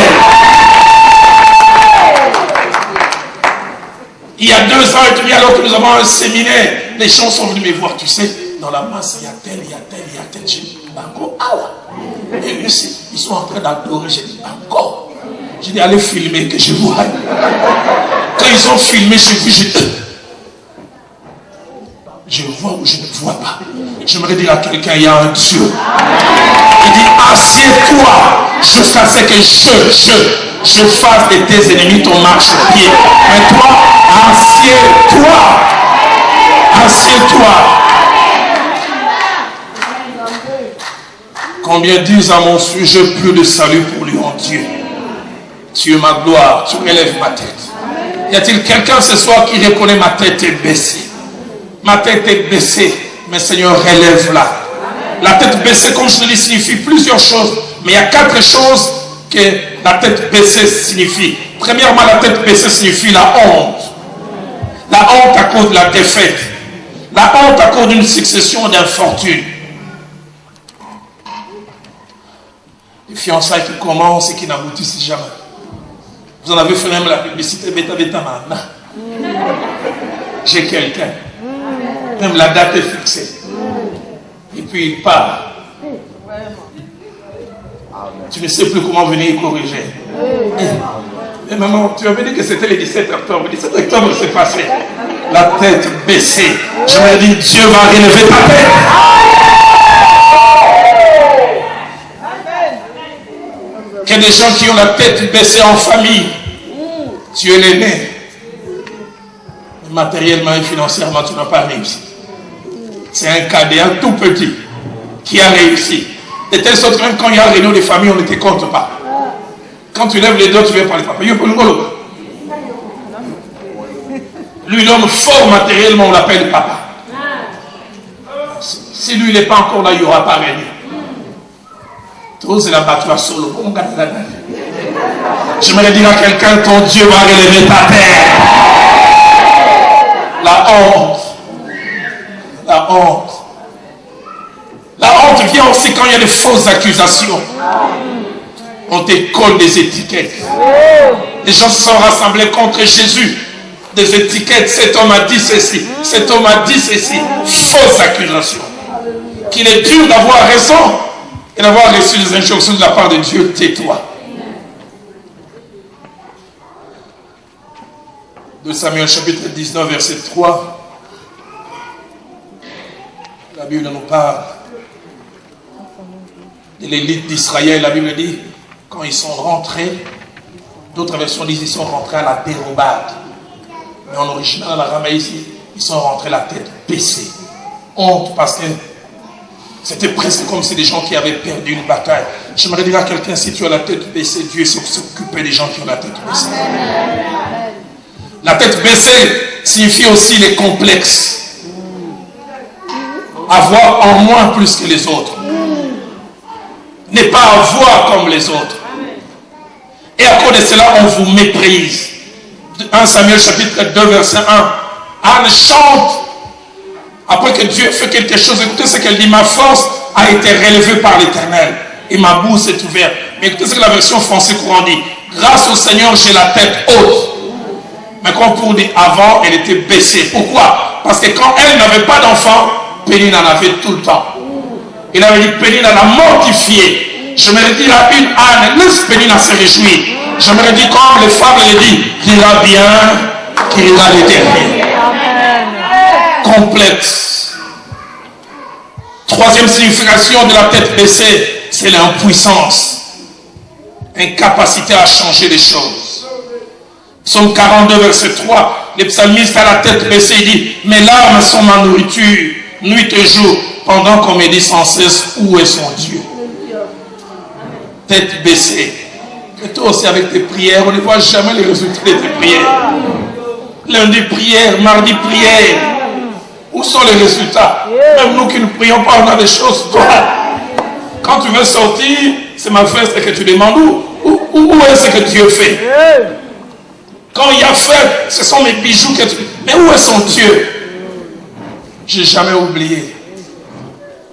Il y a 2 ans et demi, alors que nous avons un séminaire, les gens sont venus me voir. Tu sais, dans la masse, il y a tel, il y a tel, il y a tel. J'ai dit, encore, ah ouais. Et ils sont en train d'adorer. J'ai dit, encore. J'ai dit, allez filmer, que je vois. Quand ils ont filmé, j'ai vu, je vois ou je ne vois pas. J'aimerais dire à quelqu'un, il y a un Dieu. Il dit, assieds-toi jusqu'à ce que je fasse de tes ennemis ton marchepied. Mais toi, assieds-toi. Assieds-toi. Combien disent à mon sujet, plus de salut pour lui en Dieu. Tu es ma gloire, tu relèves ma tête. Y a-t-il quelqu'un ce soir qui reconnaît ma tête est baissée? Ma tête est baissée, mais Seigneur, relève-la. La tête baissée, comme je le dis, signifie plusieurs choses. Mais il y a 4 choses que la tête baissée signifie. Premièrement, la tête baissée signifie la honte. La honte à cause de la défaite. La honte à cause d'une succession d'infortunes. Les fiançailles qui commencent et qui n'aboutissent jamais. Vous en avez fait même la publicité, bêta bêta maintenant. J'ai quelqu'un. Même la date est fixée. Et puis il part. Tu ne sais plus comment venir corriger. Et maman, tu avais dit que c'était le 17 octobre. Le 17 octobre, c'est passé. La tête baissée. Je me dis, Dieu va relever ta tête. Il y a des gens qui ont la tête baissée en famille. Tu es l'aîné. Matériellement et financièrement, tu n'as pas réussi. C'est un cadet, un tout petit, qui a réussi. De telle sorte que même quand il y a réunion de famille, on ne te compte pas. Quand tu lèves les doigts, tu viens parler papa. Lui, l'homme fort matériellement, on l'appelle papa. Si lui, il n'est pas encore là, il n'y aura pas réunion. Tout c'est la battu à solo. J'aimerais dire à quelqu'un, ton Dieu va relever ta terre. La honte. La honte. La honte vient aussi quand il y a des fausses accusations. On te colle des étiquettes. Les gens se sont rassemblés contre Jésus. Des étiquettes. Cet homme a dit ceci. Cet homme a dit ceci. Fausse accusation. Qu'il est dur d'avoir raison et d'avoir reçu des injonctions de la part de Dieu. Tais-toi. 2 Samuel chapitre 19 verset 3. La Bible nous parle de l'élite d'Israël. La Bible dit, quand ils sont rentrés, d'autres versions disent qu'ils sont rentrés à la dérobade. Mais en original, à l'araméen ici, ils sont rentrés la tête baissée. Honte parce que c'était presque comme si des gens qui avaient perdu une bataille. J'aimerais dire à quelqu'un, si tu as la tête baissée, Dieu s'occupe des gens qui ont la tête baissée. La tête baissée signifie aussi les complexes. Avoir en moins plus que les autres. Ne pas avoir comme les autres. Et à cause de cela, on vous méprise. 1 Samuel chapitre 2 verset 1. Anne chante. Après que Dieu fait quelque chose, écoutez ce qu'elle dit. Ma force a été relevée par l'Éternel. Et ma bouche est ouverte. Mais écoutez ce que la version française courant dit. Grâce au Seigneur, j'ai la tête haute. Mais comme pour dire avant, elle était baissée. Pourquoi? Parce que quand elle n'avait pas d'enfant, Pénine en avait tout le temps. Il avait dit, Pénine en a mortifié. J'aimerais dire à une âne, laisse Pénine à se réjouir. J'aimerais dire comme les femmes le disent, qu'il ira bien, qu'il ira l'éternel. Complète. Troisième signification de la tête baissée, c'est l'impuissance. Incapacité à changer les choses. Psaume 42, verset 3, le psalmiste a la tête baissée, il dit, mes larmes sont ma nourriture, nuit et jour, pendant qu'on me dit sans cesse, où est son Dieu? Tête baissée. Et toi aussi avec tes prières, on ne voit jamais les résultats de tes prières. Lundi prière, mardi prière. Où sont les résultats? Même nous qui ne prions pas, on a des choses. Toi, quand tu veux sortir, c'est ma fête que tu demandes où est-ce que Dieu fait? Quand il y a fête, ce sont mes bijoux. Mais où est son Dieu? Je n'ai jamais oublié.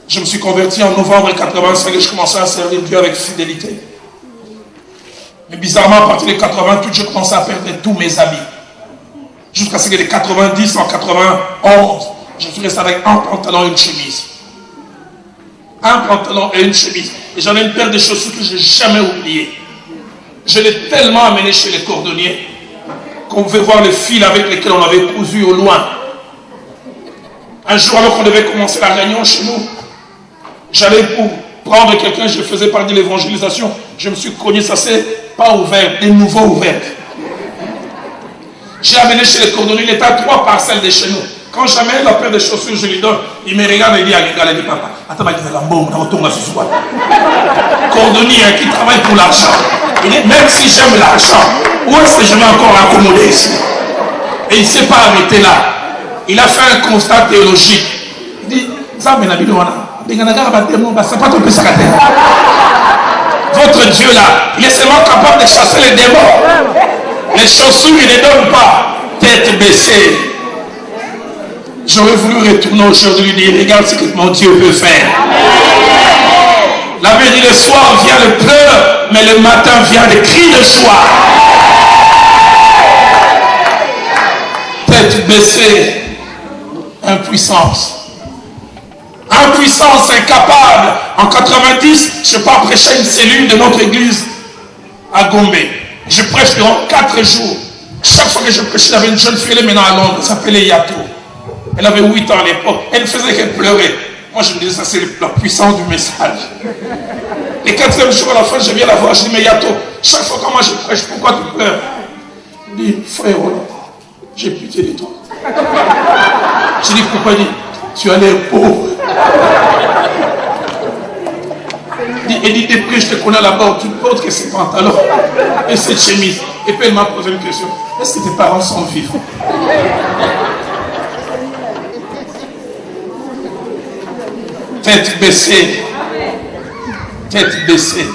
Je me suis converti en novembre 85 et je commençais à servir Dieu avec fidélité. Mais bizarrement, à partir de 88, je commençais à perdre tous mes habits. Jusqu'à ce que les 90, en 91, je suis resté avec un pantalon et une chemise. Un pantalon et une chemise. Et j'en ai une paire de chaussures que je n'ai jamais oubliées. Je l'ai tellement amené chez les cordonniers qu'on pouvait voir les fils avec lesquels on avait cousu au loin. Un jour, alors qu'on devait commencer la réunion chez nous, j'allais pour prendre quelqu'un, je faisais partie de l'évangélisation. Je me suis cogné, ça s'est pas ouvert, des nouveaux ouverts. J'ai amené chez les cordonniers, il était à 3 parcelles de chez nous. Quand j'amène la paire de chaussures, je lui donne. Il me regarde et dit à l'égal, il dit papa, attends, il dit la bombe, on retourne à ce soir. Cordonnier qui travaille pour l'argent. Il dit, même si j'aime l'argent, où est-ce que je vais encore accommoder ici? Et il ne s'est pas arrêté là. Il a fait un constat théologique. Il dit, votre Dieu là, il est seulement capable de chasser les démons. Les chaussures, il ne les donne pas. Tête baissée. J'aurais voulu retourner aujourd'hui et dire, regarde ce que mon Dieu veut faire. La veille, le soir vient le pleur, mais le matin vient le cri de joie. Tête baissée. Impuissance. Impuissance, incapable. En 90, je pars prêcher une cellule de notre église à Gombe. Je prêche durant 4 jours. Chaque fois que je prêchais, j'avais une jeune fille, elle est maintenant à Londres, elle s'appelait Yato. Elle avait 8 ans à l'époque. Elle ne faisait que pleurer. Moi, je me disais, ça c'est la puissance du message. Le 4e jour, à la fin, je viens la voir. Je dis, mais Yato, chaque fois que moi je prêche, pourquoi tu pleures? Il dit, frère, j'ai pitié de toi. Je dis, pourquoi? Il dit, tu as l'air pauvre. Il dit, depuis que je te connais là-bas, tu ne portes que ces pantalons et cette chemise. Et puis elle m'a posé une question. Est-ce que tes parents sont vivants? Tête baissée. Tête baissée.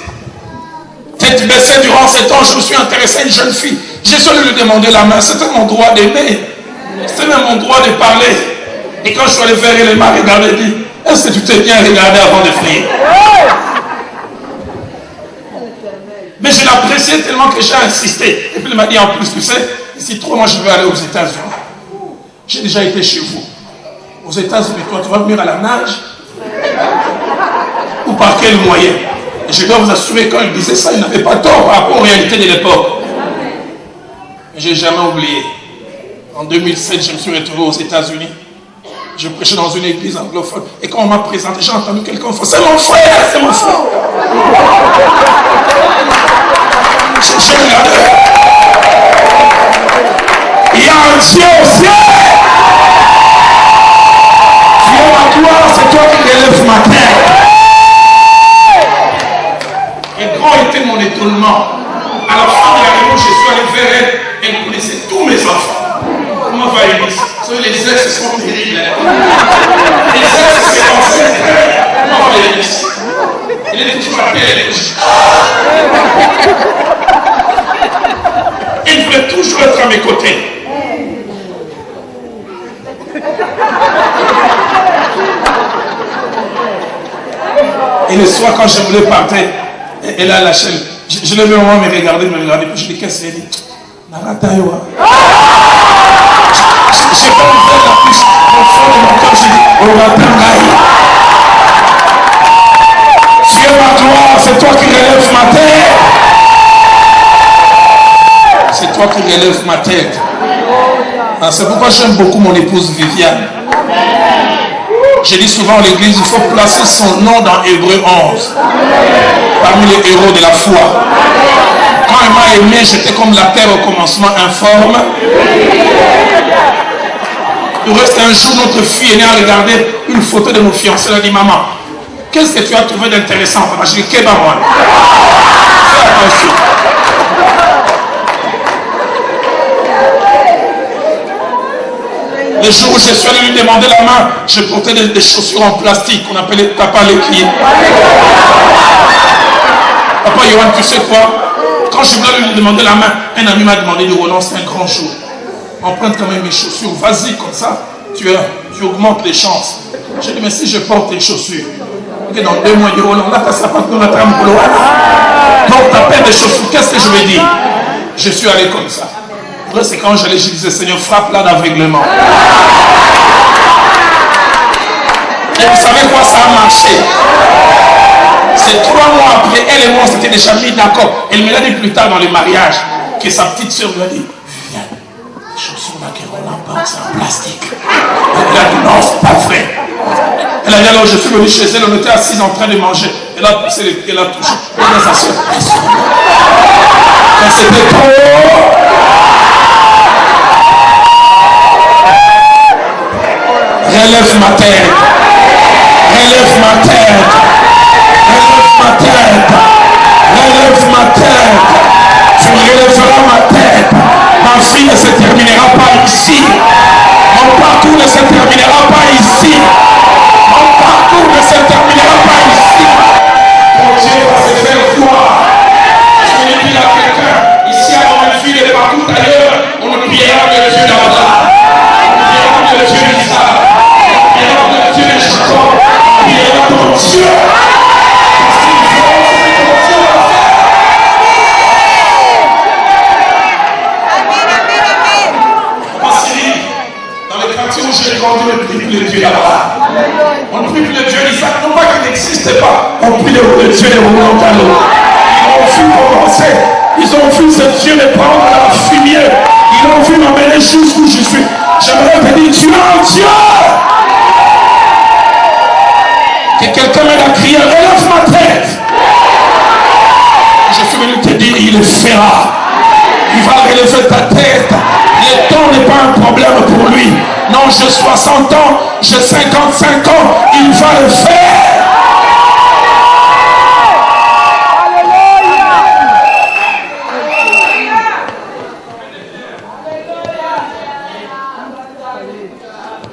Tête baissée durant ce temps, je me suis intéressé à une jeune fille. J'ai seulement lui demander la main. C'était mon droit d'aimer. C'était même mon droit de parler. Et quand je suis allé vers elle, elle m'a regardé et dit, est-ce que tu t'es bien regardé avant de prier? Mais je l'appréciais tellement que j'ai insisté. Et puis il m'a dit, en plus, tu sais, si trop, moi je veux aller aux États-Unis. J'ai déjà été chez vous. Aux États-Unis, toi, tu vas venir à la nage? Ou par quel moyen? Et je dois vous assurer, quand il disait ça, il n'avait pas tort par rapport aux réalités de l'époque. Mais je n'ai jamais oublié. En 2007, je me suis retrouvé aux États-Unis. Je prêchais dans une église anglophone. Et quand on m'a présenté, j'ai entendu quelqu'un dire, c'est mon frère, c'est mon frère. Je regardais. Il y a un Dieu au ciel. Dieu ma gloire, c'est toi qui relèves ma tête. Et grand était mon étonnement. À la fin de la réunion, je suis allé vers elle. Elle connaissait tous mes enfants. Comment va Eunice? Les ex sont terribles. Les ex sont terribles. Comment va Eunice? Il est toujours à terre. Il voulait toujours être à mes côtés. Et le soir, quand je voulais partir, elle a lâché. Je l'ai vu au moins me regarder. Puis je dis, qu'est-ce qu'elle dit? Naratayoa. J'ai pas ouvert la bouche. Au fond de mon cœur, j'ai dit, on va t'engager. Dieu ma gloire, c'est toi qui relèves ma tête. C'est toi qui relèves ma tête. C'est pourquoi j'aime beaucoup mon épouse Viviane. Je dis souvent à l'église, il faut placer son nom dans Hébreux 11. Parmi les héros de la foi. Quand elle m'a aimé, j'étais comme la terre au commencement informe. Il reste un jour, notre fille est née à regarder une photo de nos fiancés. Elle a dit, maman, qu'est-ce que tu as trouvé d'intéressant? Je dis, qu'est-ce que moi? Fais attention. Le jour où je suis allé lui demander la main, je portais des chaussures en plastique qu'on appelait papa l'équipe. Papa Yohan, tu sais quoi? Quand je voulais lui demander la main, Un ami m'a demandé de renoncer un grand jour. Emprunte quand même mes chaussures. Vas-y, comme ça, tu augmentes les chances. J'ai dit, mais si je porte tes chaussures, et dans 2 mois, il dit, oh non, là, t'as ça pas de notre âme. Donc, ta paire de chaussures, qu'est-ce que je vais dire? Je suis allé comme ça. Après, c'est quand j'allais, je disais, Seigneur, frappe-la d'aveuglement. Et vous savez quoi, ça a marché. C'est 3 mois après, elle et moi, on s'était déjà mis d'accord. Elle me l'a dit plus tard dans le mariage, que sa petite soeur lui a dit, viens, les chaussures là qu'on emporte, c'est en plastique. Elle a dit, non, c'est pas vrai. Elle a dit, alors je suis venu chez elle, on était assis en train de manger. Elle a poussé les pieds, elle a touché. Elle a dit à sa soeur, mais c'était trop. Relève ma tête. Relève ma tête. Relève ma tête. Relève ma tête. Tu relèveras ma tête. Ma vie ne se terminera pas ici. Mon parcours ne se terminera pas ici. Mon parcours ne se terminera pas ici. Mon Dieu va se faire gloire. Je vais dire à quelqu'un, ici à Romainville et partout ailleurs, on ne priera que le Dieu d'Abraham. On ne priera que le Dieu d'Isaac. On priera que le Dieu de Jacob. On priera ton Dieu. J'ai grandi, on ne prie plus le Dieu d'Abraham. On ne prie plus le Dieu d'Isaac. Non pas qu'il n'existe pas. On prie le Dieu de Romain. Ils ont vu commencer. Ils ont vu ce Dieu me prendre la fumier. Ils ont vu m'amener jusqu'où je suis. J'aimerais te dire, tu es un Dieu. Que quelqu'un m'aide à crier, relève ma tête. Je suis venu te dire, il le fera. Il va relever ta tête. Le temps n'est pas un problème pour lui. Non, j'ai 60 ans, j'ai 55 ans, il va le faire.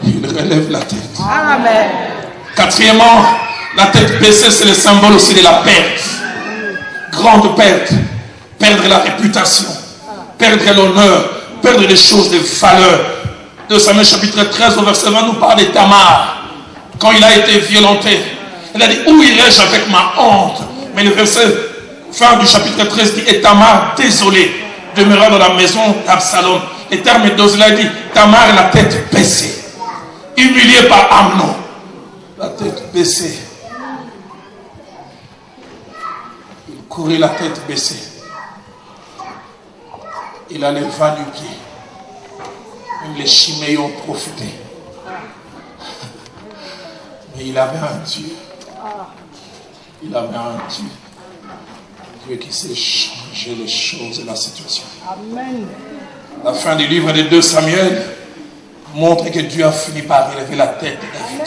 Il relève la tête. Amen. Quatrièmement, la tête baissée, c'est le symbole aussi de la perte. Grande perte. Perdre la réputation, perdre l'honneur, perdre des choses de valeur. 2 Samuel chapitre 13 au verset 20 nous parle de Tamar. Quand il a été violenté, il a dit, où irai-je avec ma honte? Mais le verset fin du chapitre 13 dit, et Tamar, désolé, demeura dans la maison d'Absalom. Les termes d'Osée, il a dit, Tamar la tête baissée, humiliée par Amnon. La tête baissée. Il courait la tête baissée. Il allait va du pied. Même les chiméos ont profité. Mais il avait un Dieu. Il avait un Dieu. Dieu qui sait changer les choses et la situation. Amen. La fin du livre de 2 Samuel montre que Dieu a fini par relever la tête de David.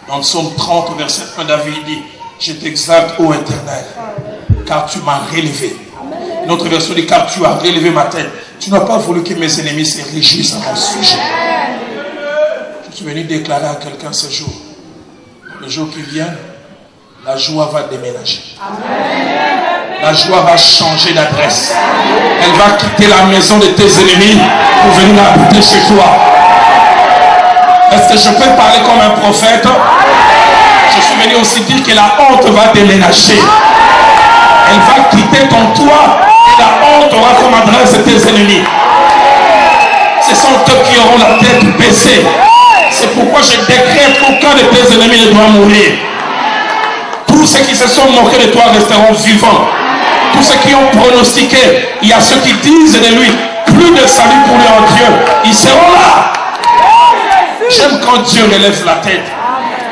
Dans le psaume 30, verset 1, David dit, je t'exalte, ô Éternel, car tu m'as relevé. Notre version dit, car tu as relevé ma tête. Tu n'as pas voulu que mes ennemis se réjouissent à mon sujet. Je suis venu déclarer à quelqu'un ce jour. Le jour qui vient, la joie va déménager. La joie va changer d'adresse. Elle va quitter la maison de tes ennemis pour venir habiter chez toi. Est-ce que je peux parler comme un prophète? Je suis venu aussi dire que la honte va déménager. Elle va quitter ton toit. La honte aura comme adresse tes ennemis. Ce sont eux qui auront la tête baissée. C'est pourquoi je décrète qu'aucun de tes ennemis ne doit mourir. Tous ceux qui se sont moqués de toi resteront vivants. Tous ceux qui ont pronostiqué, il y a ceux qui disent de lui, plus de salut pour lui en Dieu. Ils seront là. J'aime quand Dieu relève la tête.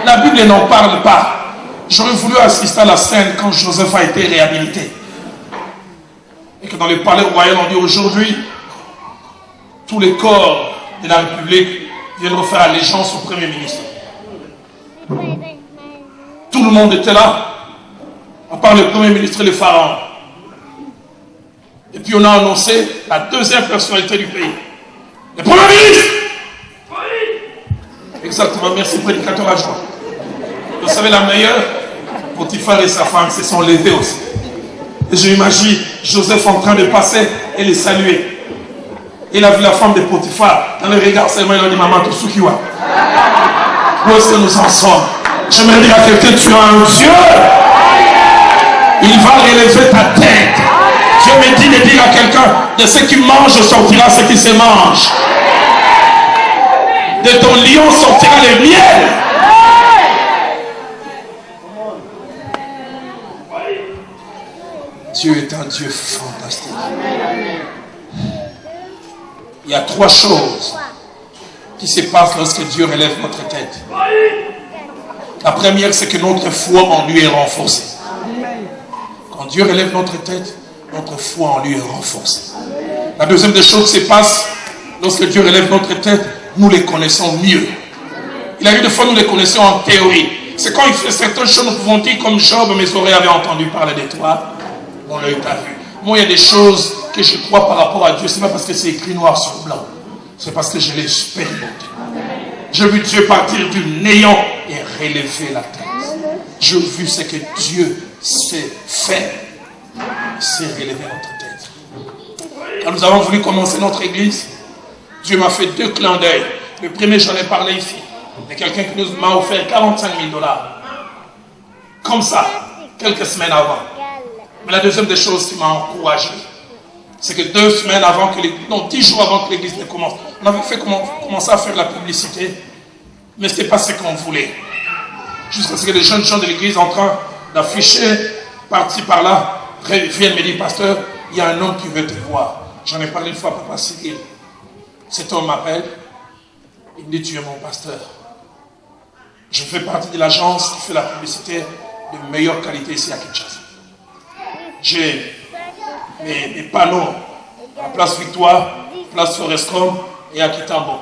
La Bible n'en parle pas. J'aurais voulu assister à la scène quand Joseph a été réhabilité. Et que dans le palais royal, on dit aujourd'hui, tous les corps de la République viennent refaire allégeance au Premier ministre. Tout le monde était là, à part le Premier ministre et le Pharaon. Et puis on a annoncé la deuxième personnalité du pays. Le Premier ministre. Exactement, merci prédicateur adjoint. Vous savez, la meilleure, Potiphar et sa femme se sont levés aussi. Et je m'imagine Joseph en train de passer et les saluer. Il a vu la femme de Potiphar. Dans le regard seulement, il a dit, maman, tout ce qui va. Où est-ce que nous en sommes? J'aimerais dire à quelqu'un, tu as un Dieu. Il va relever ta tête. Dieu me dit de dire à quelqu'un, de ce qui mange sortira ce qui se mange. De ton lion sortira le miel. Dieu est un Dieu fantastique. Il y a 3 choses qui se passent lorsque Dieu relève notre tête. La première, c'est que notre foi en lui est renforcée. Quand Dieu relève notre tête, notre foi en lui est renforcée. La deuxième des choses qui se passe lorsque Dieu relève notre tête, nous les connaissons mieux. Il arrive des fois, nous les connaissons en théorie. C'est quand il fait certaines choses, nous pouvons dire comme Job, mes oreilles avaient entendu parler de toi, mon œil t'a vu. Moi, il y a des choses que je crois par rapport à Dieu, ce n'est pas parce que c'est écrit noir sur blanc. C'est parce que je l'ai expérimenté. J'ai vu Dieu partir du néant et relever la tête. J'ai vu ce que Dieu sait faire. C'est relever notre tête. Quand nous avons voulu commencer notre église, Dieu m'a fait 2 clins d'œil. Le premier, j'en ai parlé ici. Il y a quelqu'un qui m'a offert 45 000 $. Comme ça, quelques semaines avant. Mais la deuxième des choses qui m'a encouragé, c'est que 2 semaines avant que l'église, non, 10 jours avant que l'église ne commence, on avait fait commencer à faire la publicité, mais ce n'était pas ce qu'on voulait. Jusqu'à ce que les jeunes gens de l'église en train d'afficher, parti par là, viennent me dire, pasteur, il y a un homme qui veut te voir. J'en ai parlé une fois à Papa Cyril. Cet homme m'appelle, il me dit, tu es mon pasteur. Je fais partie de l'agence qui fait la publicité de meilleure qualité ici à Kinshasa. J'ai mes panneaux à Place Victoire, Place Forescom et à Kitambo.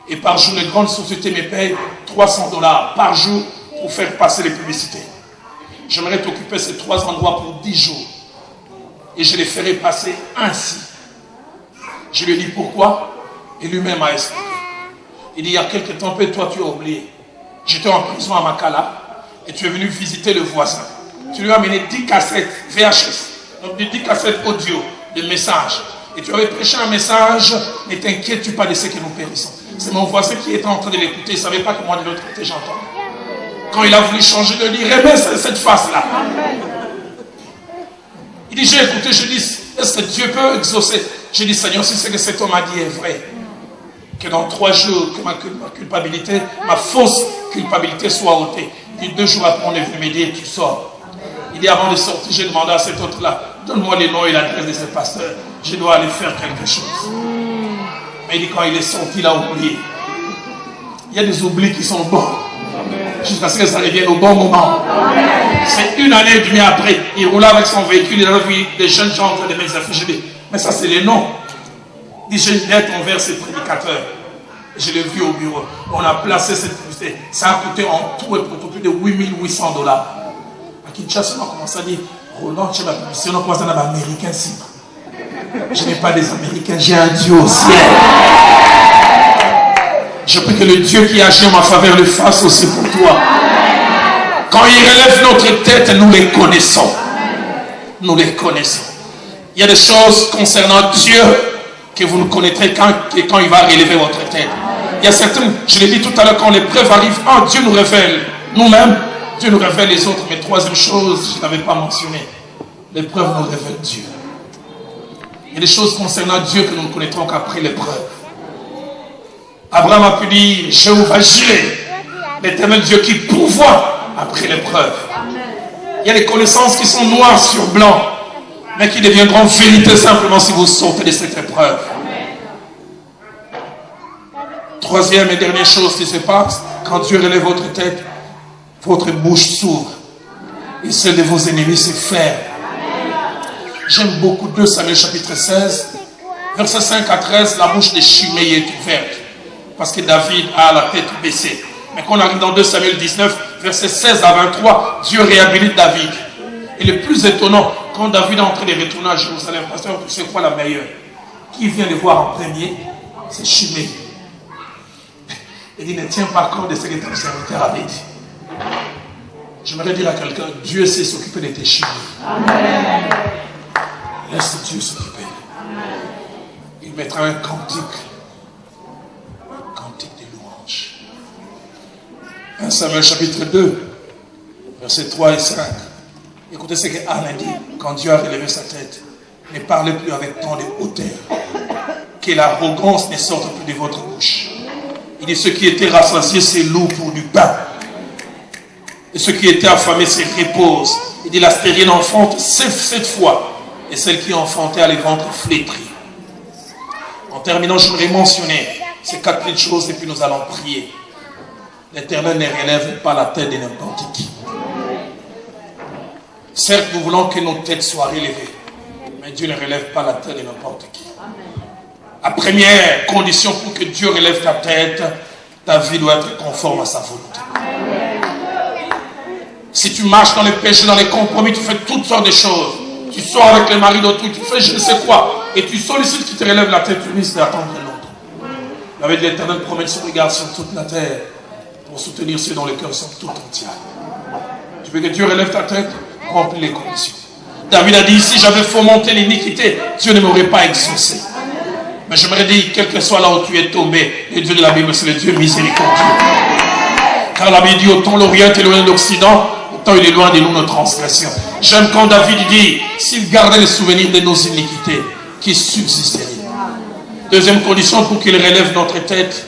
Et par jour, les grandes sociétés me payent 300 $ par jour pour faire passer les publicités. J'aimerais t'occuper ces 3 endroits pour 10 jours. Et je les ferai passer ainsi. Je lui ai dit pourquoi, et lui-même a expliqué. Il dit, il y a quelques temps, toi tu as oublié. J'étais en prison à Makala, et tu es venu visiter le voisin. Tu lui as amené 10 cassettes VHS, donc 10 cassettes audio, de messages. Et tu avais prêché un message, ne t'inquiète-tu pas de ce que nous périssons. C'est mon voisin qui était en train de l'écouter, il ne savait pas que moi de l'autre côté j'entends. Quand il a voulu changer de lit, remets cette face-là. Il dit, j'ai écouté, je dis, est-ce que Dieu peut exaucer? J'ai dit, Seigneur, si ce que cet homme a dit est vrai, que dans 3 jours, que ma culpabilité, ma fausse culpabilité soit ôtée. Il dit, 2 jours après, on est venu me dire, tu sors. Il dit, avant de sortir, j'ai demandé à cet autre-là, donne-moi les noms et l'adresse de ce pasteur. Je dois aller faire quelque chose. Mais il dit, quand il est sorti, il a oublié. Il y a des oublis qui sont bons. Jusqu'à ce que ça revienne au bon moment. C'est 1 année et demie après, il roulait avec son véhicule, il a vu des jeunes gens en train de mettre des affiches. Je dis, mais ça c'est les noms. Il dit, j'ai une lettre envers ces prédicateurs. Je l'ai vu au bureau. On a placé cette publicité. Ça a coûté en tout et pour tout plus de 8 800 $. À Kinshasa, on a commencé à dire, Roland, tu as la publicité, on a commencé à dire, Américain, si. Je n'ai pas des Américains, j'ai un Dieu au ciel. Je prie que le Dieu qui agit en ma faveur le fasse aussi pour toi. Quand il relève notre tête, nous les connaissons. Nous les connaissons. Il y a des choses concernant Dieu que vous ne connaîtrez quand il va relever votre tête. Il y a certaines, je l'ai dit tout à l'heure, quand l'épreuve arrive, Dieu nous révèle nous-mêmes, Dieu nous révèle les autres. Mais troisième chose, je n'avais pas mentionné, l'épreuve nous révèle Dieu. Il y a des choses concernant Dieu que nous ne connaîtrons qu'après l'épreuve. Abraham a pu dire, Jéhovah Jireh, l'éternel Dieu qui pourvoit après l'épreuve. Il y a des connaissances qui sont noires sur blanc, mais qui deviendront vérité simplement si vous sortez de cette épreuve. Troisième et dernière chose qui se passe, quand Dieu relève votre tête, votre bouche s'ouvre et celle de vos ennemis se ferme. J'aime beaucoup 2 Samuel chapitre 16, versets 5 à 13, la bouche de Shimei est ouverte. Parce que David a la tête baissée. Mais quand on arrive dans 2 Samuel 19, versets 16 à 23, Dieu réhabilite David. Et le plus étonnant, quand David est en train de retourner à Jérusalem, pasteur, tu sais quoi la meilleure? Qui vient le voir en premier? C'est Shimei. Il dit, ne tiens pas compte de ce que ton serviteur avait dit. J'aimerais dire à quelqu'un, Dieu sait s'occuper de tes cheveux. Amen. Laisse Dieu s'occuper. Il mettra un cantique de louange. 1 Samuel chapitre 2, versets 3 et 5. Écoutez ce que Anne a dit quand Dieu a relevé sa tête. Ne parlez plus avec tant de hauteur. Que l'arrogance ne sorte plus de votre bouche. Il dit, ceux qui étaient rassasiés se louent pour du pain. Et ceux qui étaient affamés se reposent. Il dit, la stérienne enfante 7 fois. Et celle qui enfantait a les ventres flétris. En terminant, je voudrais mentionner ces 4 petites choses et puis nous allons prier. L'Éternel ne relève pas la tête de n'importe qui. Certes, nous voulons que nos têtes soient relevées. Mais Dieu ne relève pas la tête de n'importe qui. La première condition pour que Dieu relève ta tête, ta vie doit être conforme à sa volonté. Si tu marches dans les péchés, dans les compromis, tu fais toutes sortes de choses. Tu sors avec les maris d'autrui, tu fais je ne sais quoi. Et tu sollicites qui te relève la tête, tu risques d'attendre longtemps. Avec l'Éternel promène son regard sur toute la terre pour soutenir ceux dont les cœurs sont tout entiers. Tu veux que Dieu relève ta tête? Remplis les conditions. David a dit, si j'avais fomenté l'iniquité, Dieu ne m'aurait pas exaucé. Mais j'aimerais dire, quel que soit là où tu es tombé, le Dieu de la Bible, c'est le Dieu miséricordieux. Car la Bible dit, autant l'Orient est loin de l'Occident, autant il est loin de nous nos transgressions. J'aime quand David dit, s'il gardait les souvenirs de nos iniquités, qui subsisteraient. Deuxième condition pour qu'il relève notre tête,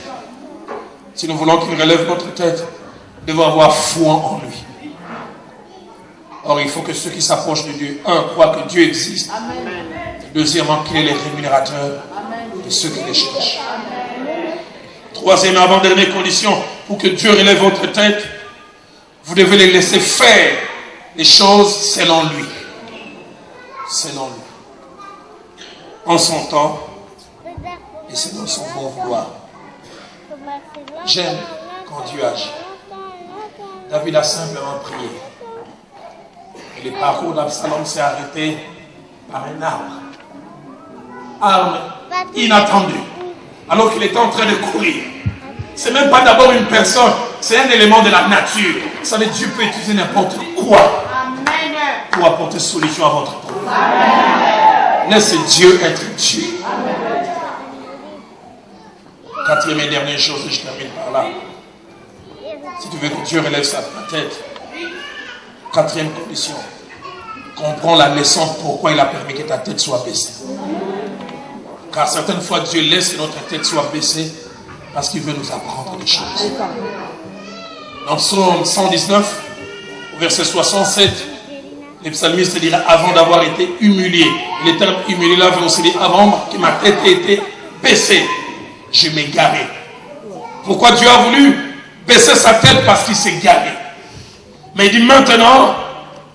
si nous voulons qu'il relève notre tête, nous devons avoir foi en lui. Or, il faut que ceux qui s'approchent de Dieu, croient que Dieu existe. Amen. Deuxièmement, qu'il est le rémunérateur de ceux qui les cherchent. Troisième et avant-dernière condition, pour que Dieu relève votre tête, vous devez les laisser faire les choses selon lui. Selon lui. En son temps et selon son bon vouloir. J'aime quand Dieu agit. David a simplement prié. Et le parcours d'Absalom s'est arrêté par un arbre. Arme inattendue. Alors qu'il était en train de courir. Ce n'est même pas d'abord une personne, c'est un élément de la nature. Vous savez, Dieu peut utiliser n'importe quoi pour apporter solution à votre problème. Laissez Dieu être Dieu. Quatrième et dernière chose, et je termine par là. Si tu veux que Dieu relève sa tête, quatrième condition, comprends la leçon pourquoi il a permis que ta tête soit baissée. Car certaines fois, Dieu laisse que notre tête soit baissée parce qu'il veut nous apprendre des choses. Dans Psaume 119, au verset 67, les psalmistes diraient avant d'avoir été humilié. Le terme humilié là veut aussi dire avant que ma tête ait été baissée, je m'ai garé. Pourquoi Dieu a voulu baisser sa tête? Parce qu'il s'est garé. Mais il dit maintenant,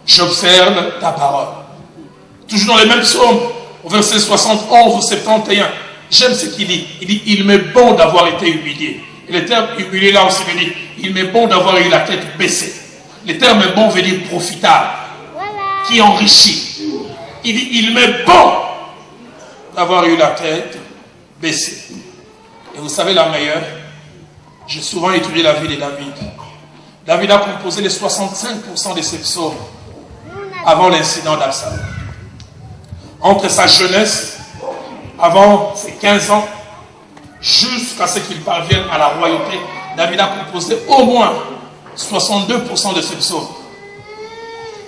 j'observe ta parole. Toujours dans les mêmes psaumes, au verset 71 ou 71, j'aime ce qu'il dit. Il dit, il m'est bon d'avoir été humilié. Et le terme humilié là aussi veut dire, il m'est bon d'avoir eu la tête baissée. Le terme bon veut dire profitable, qui enrichit. Il dit, il m'est bon d'avoir eu la tête baissée. Et vous savez la meilleure, j'ai souvent étudié la vie de David. David a composé les 65% de ses psaumes avant l'incident d'Absalom. Entre sa jeunesse, avant ses 15 ans, jusqu'à ce qu'il parvienne à la royauté, David a composé au moins 62% de ses psaumes.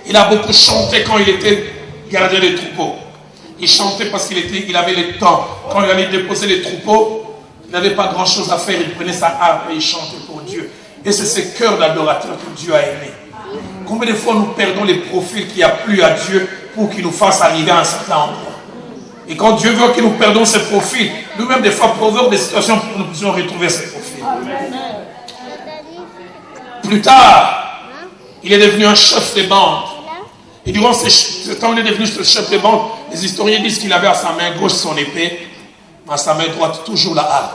Il a beaucoup chanté quand il était gardien des troupeaux. Il chantait parce qu'il avait le temps. Quand il allait déposer les troupeaux, il n'avait pas grand chose à faire. Il prenait sa harpe et il chantait pour Dieu. Et c'est ce cœur d'adorateur que Dieu a aimé. Combien de fois nous perdons les profils qui a plu à Dieu pour qu'il nous fasse arriver à un certain endroit. Et quand Dieu veut que nous perdons ces profils, nous-mêmes des fois provoquons des situations pour que nous puissions retrouver ces profils. Plus tard, il est devenu un chef de bande. Et durant ce temps où il est devenu chef de bande, les historiens disent qu'il avait à sa main gauche son épée, à sa main droite toujours la harpe.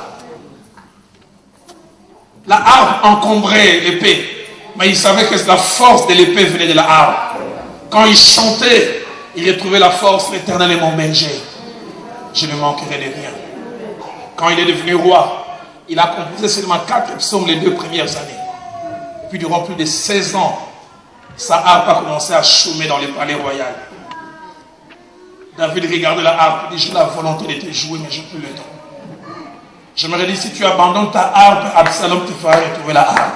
La harpe encombrait l'épée, mais il savait que la force de l'épée venait de la harpe. Quand il chantait, il retrouvait la force. L'Éternel est mon berger, je ne manquerai de rien. Quand il est devenu roi, il a composé seulement 4 psaumes les 2 premières années. Puis durant plus de 16 ans, sa harpe a commencé à chômer dans les palais royaux. David regardait la harpe et dit, j'ai la volonté de te jouer, mais je n'ai plus le temps. J'aimerais dire, si tu abandonnes ta harpe, Absalom te fera retrouver la harpe.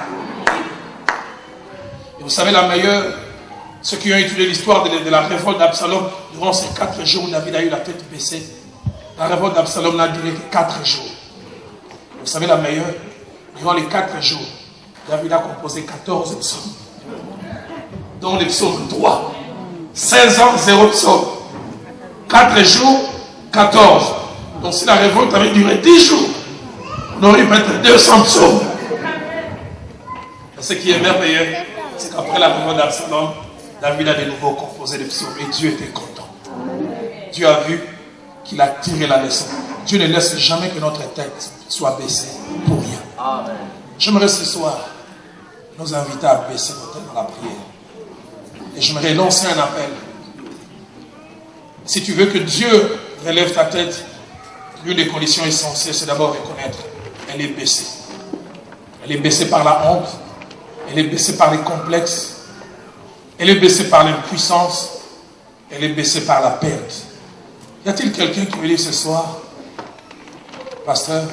Et vous savez, la meilleure, ceux qui ont étudié l'histoire de la révolte d'Absalom, durant ces 4 jours où David a eu la tête baissée, la révolte d'Absalom n'a duré que 4 jours. Vous savez, la meilleure, durant les 4 jours, David a composé 14 psaumes, dont les psaumes 3. 16 ans, 0 psaume. 4 jours, 14. Donc si la révolte avait duré 10 jours, on aurait pu mettre 200 psaumes. Et ce qui est merveilleux, c'est qu'après la révolte d'Absalom, David a de nouveau composé des psaumes et Dieu était content. Dieu a vu qu'il a tiré la leçon. Dieu ne laisse jamais que notre tête soit baissée pour rien. Amen. J'aimerais ce soir nous inviter à baisser nos têtes dans la prière. Et j'aimerais lancer un appel. Si tu veux que Dieu relève ta tête, l'une des conditions essentielles, c'est d'abord reconnaître. Elle est baissée. Elle est baissée par la honte. Elle est baissée par les complexes. Elle est baissée par l'impuissance. Elle est baissée par la perte. Y a-t-il quelqu'un qui veut dire ce soir, pasteur,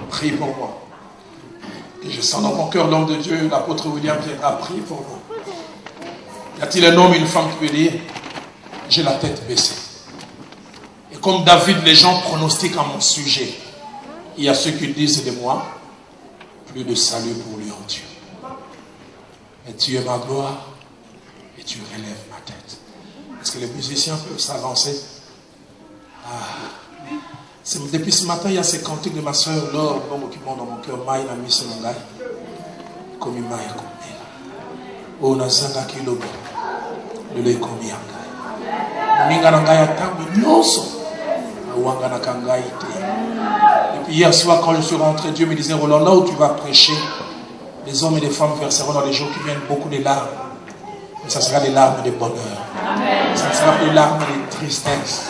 prie pour moi. Et je sens dans mon cœur l'homme de Dieu, l'apôtre William viendra prier pour moi. Y a-t-il un homme, une femme qui veut dire, j'ai la tête baissée. Et comme David, les gens pronostiquent à mon sujet. Il y a ceux qui disent de moi, plus de salut pour lui en Dieu. Et tu es ma gloire et tu relèves ma tête. Est-ce que les musiciens peuvent s'avancer? Depuis ce matin, il y a ces cantiques de ma soeur Laure, qui montent dans mon cœur. Maï na mise ngai, comme maï comme oh nazanga kilobo, le lait comme yangai. Ninga ngai atambi noso, awanga na kangai te. Et puis hier soir, quand je suis rentré, Dieu me disait, Roland, là où tu vas prêcher, les hommes et les femmes verseront dans les jours qui viennent beaucoup de larmes. Mais ça sera des larmes de bonheur. Amen. Ça sera des larmes de tristesse.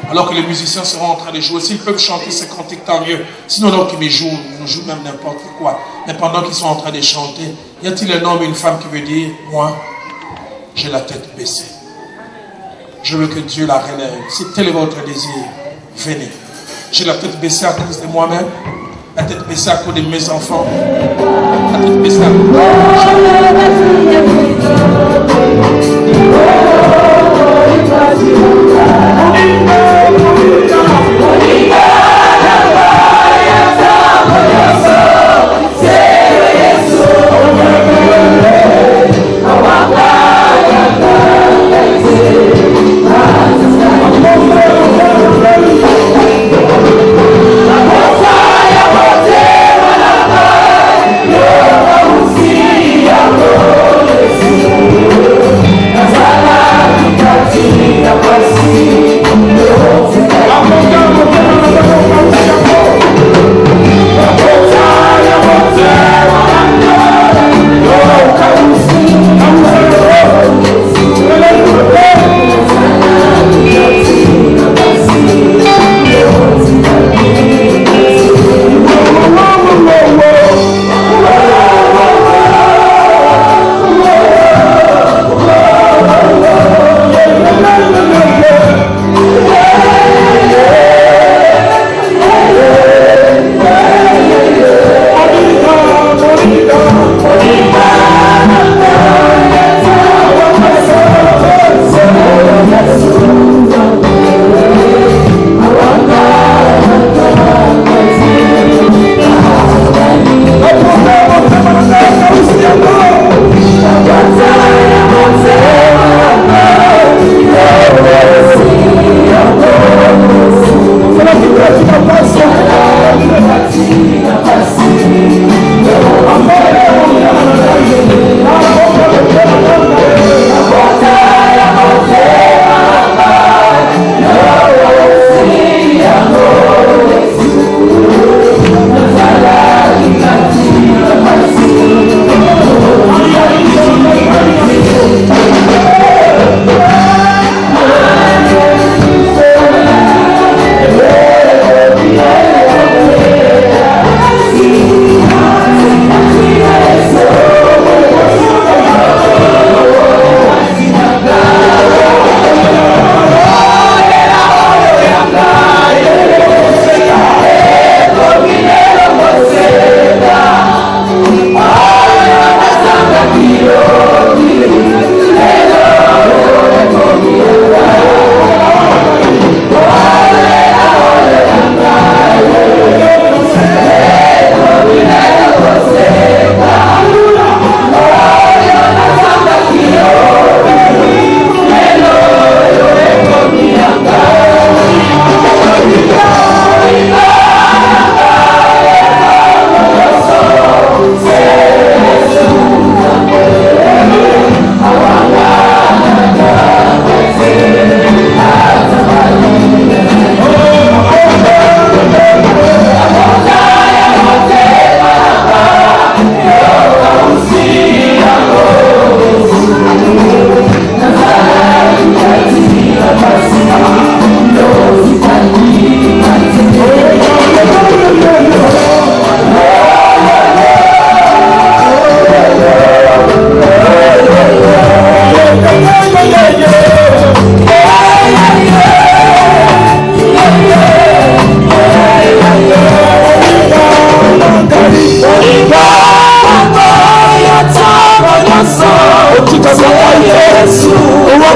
Alors que les musiciens seront en train de jouer, s'ils peuvent chanter ces cantiques, tant mieux. Sinon, alors qu'ils jouent, ils jouent même n'importe quoi. Mais pendant qu'ils sont en train de chanter, y a-t-il un homme et une femme qui veut dire, moi, j'ai la tête baissée. Je veux que Dieu la relève. Si tel est votre désir, venez. J'ai la tête baissée à cause de moi-même, la tête baissée à cause de mes enfants, la tête baissée à cause de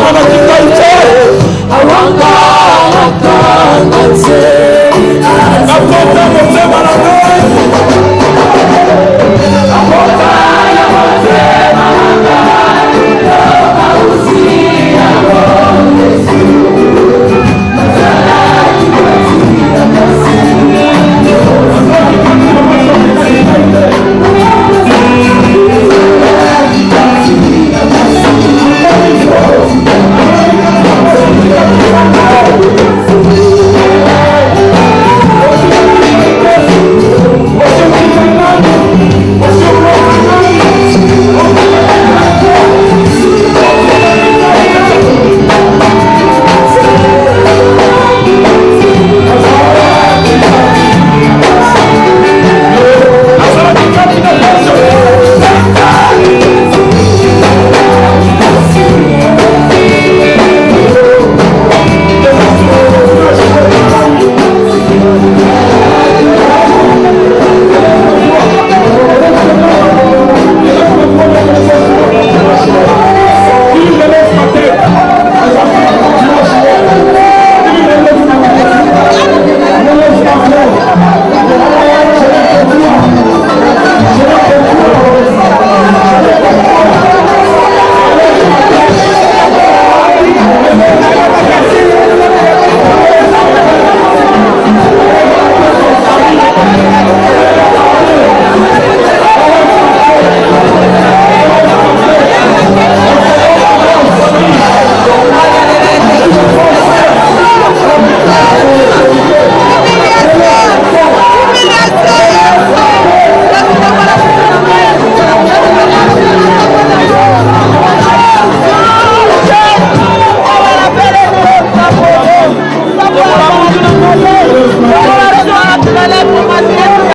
I want God,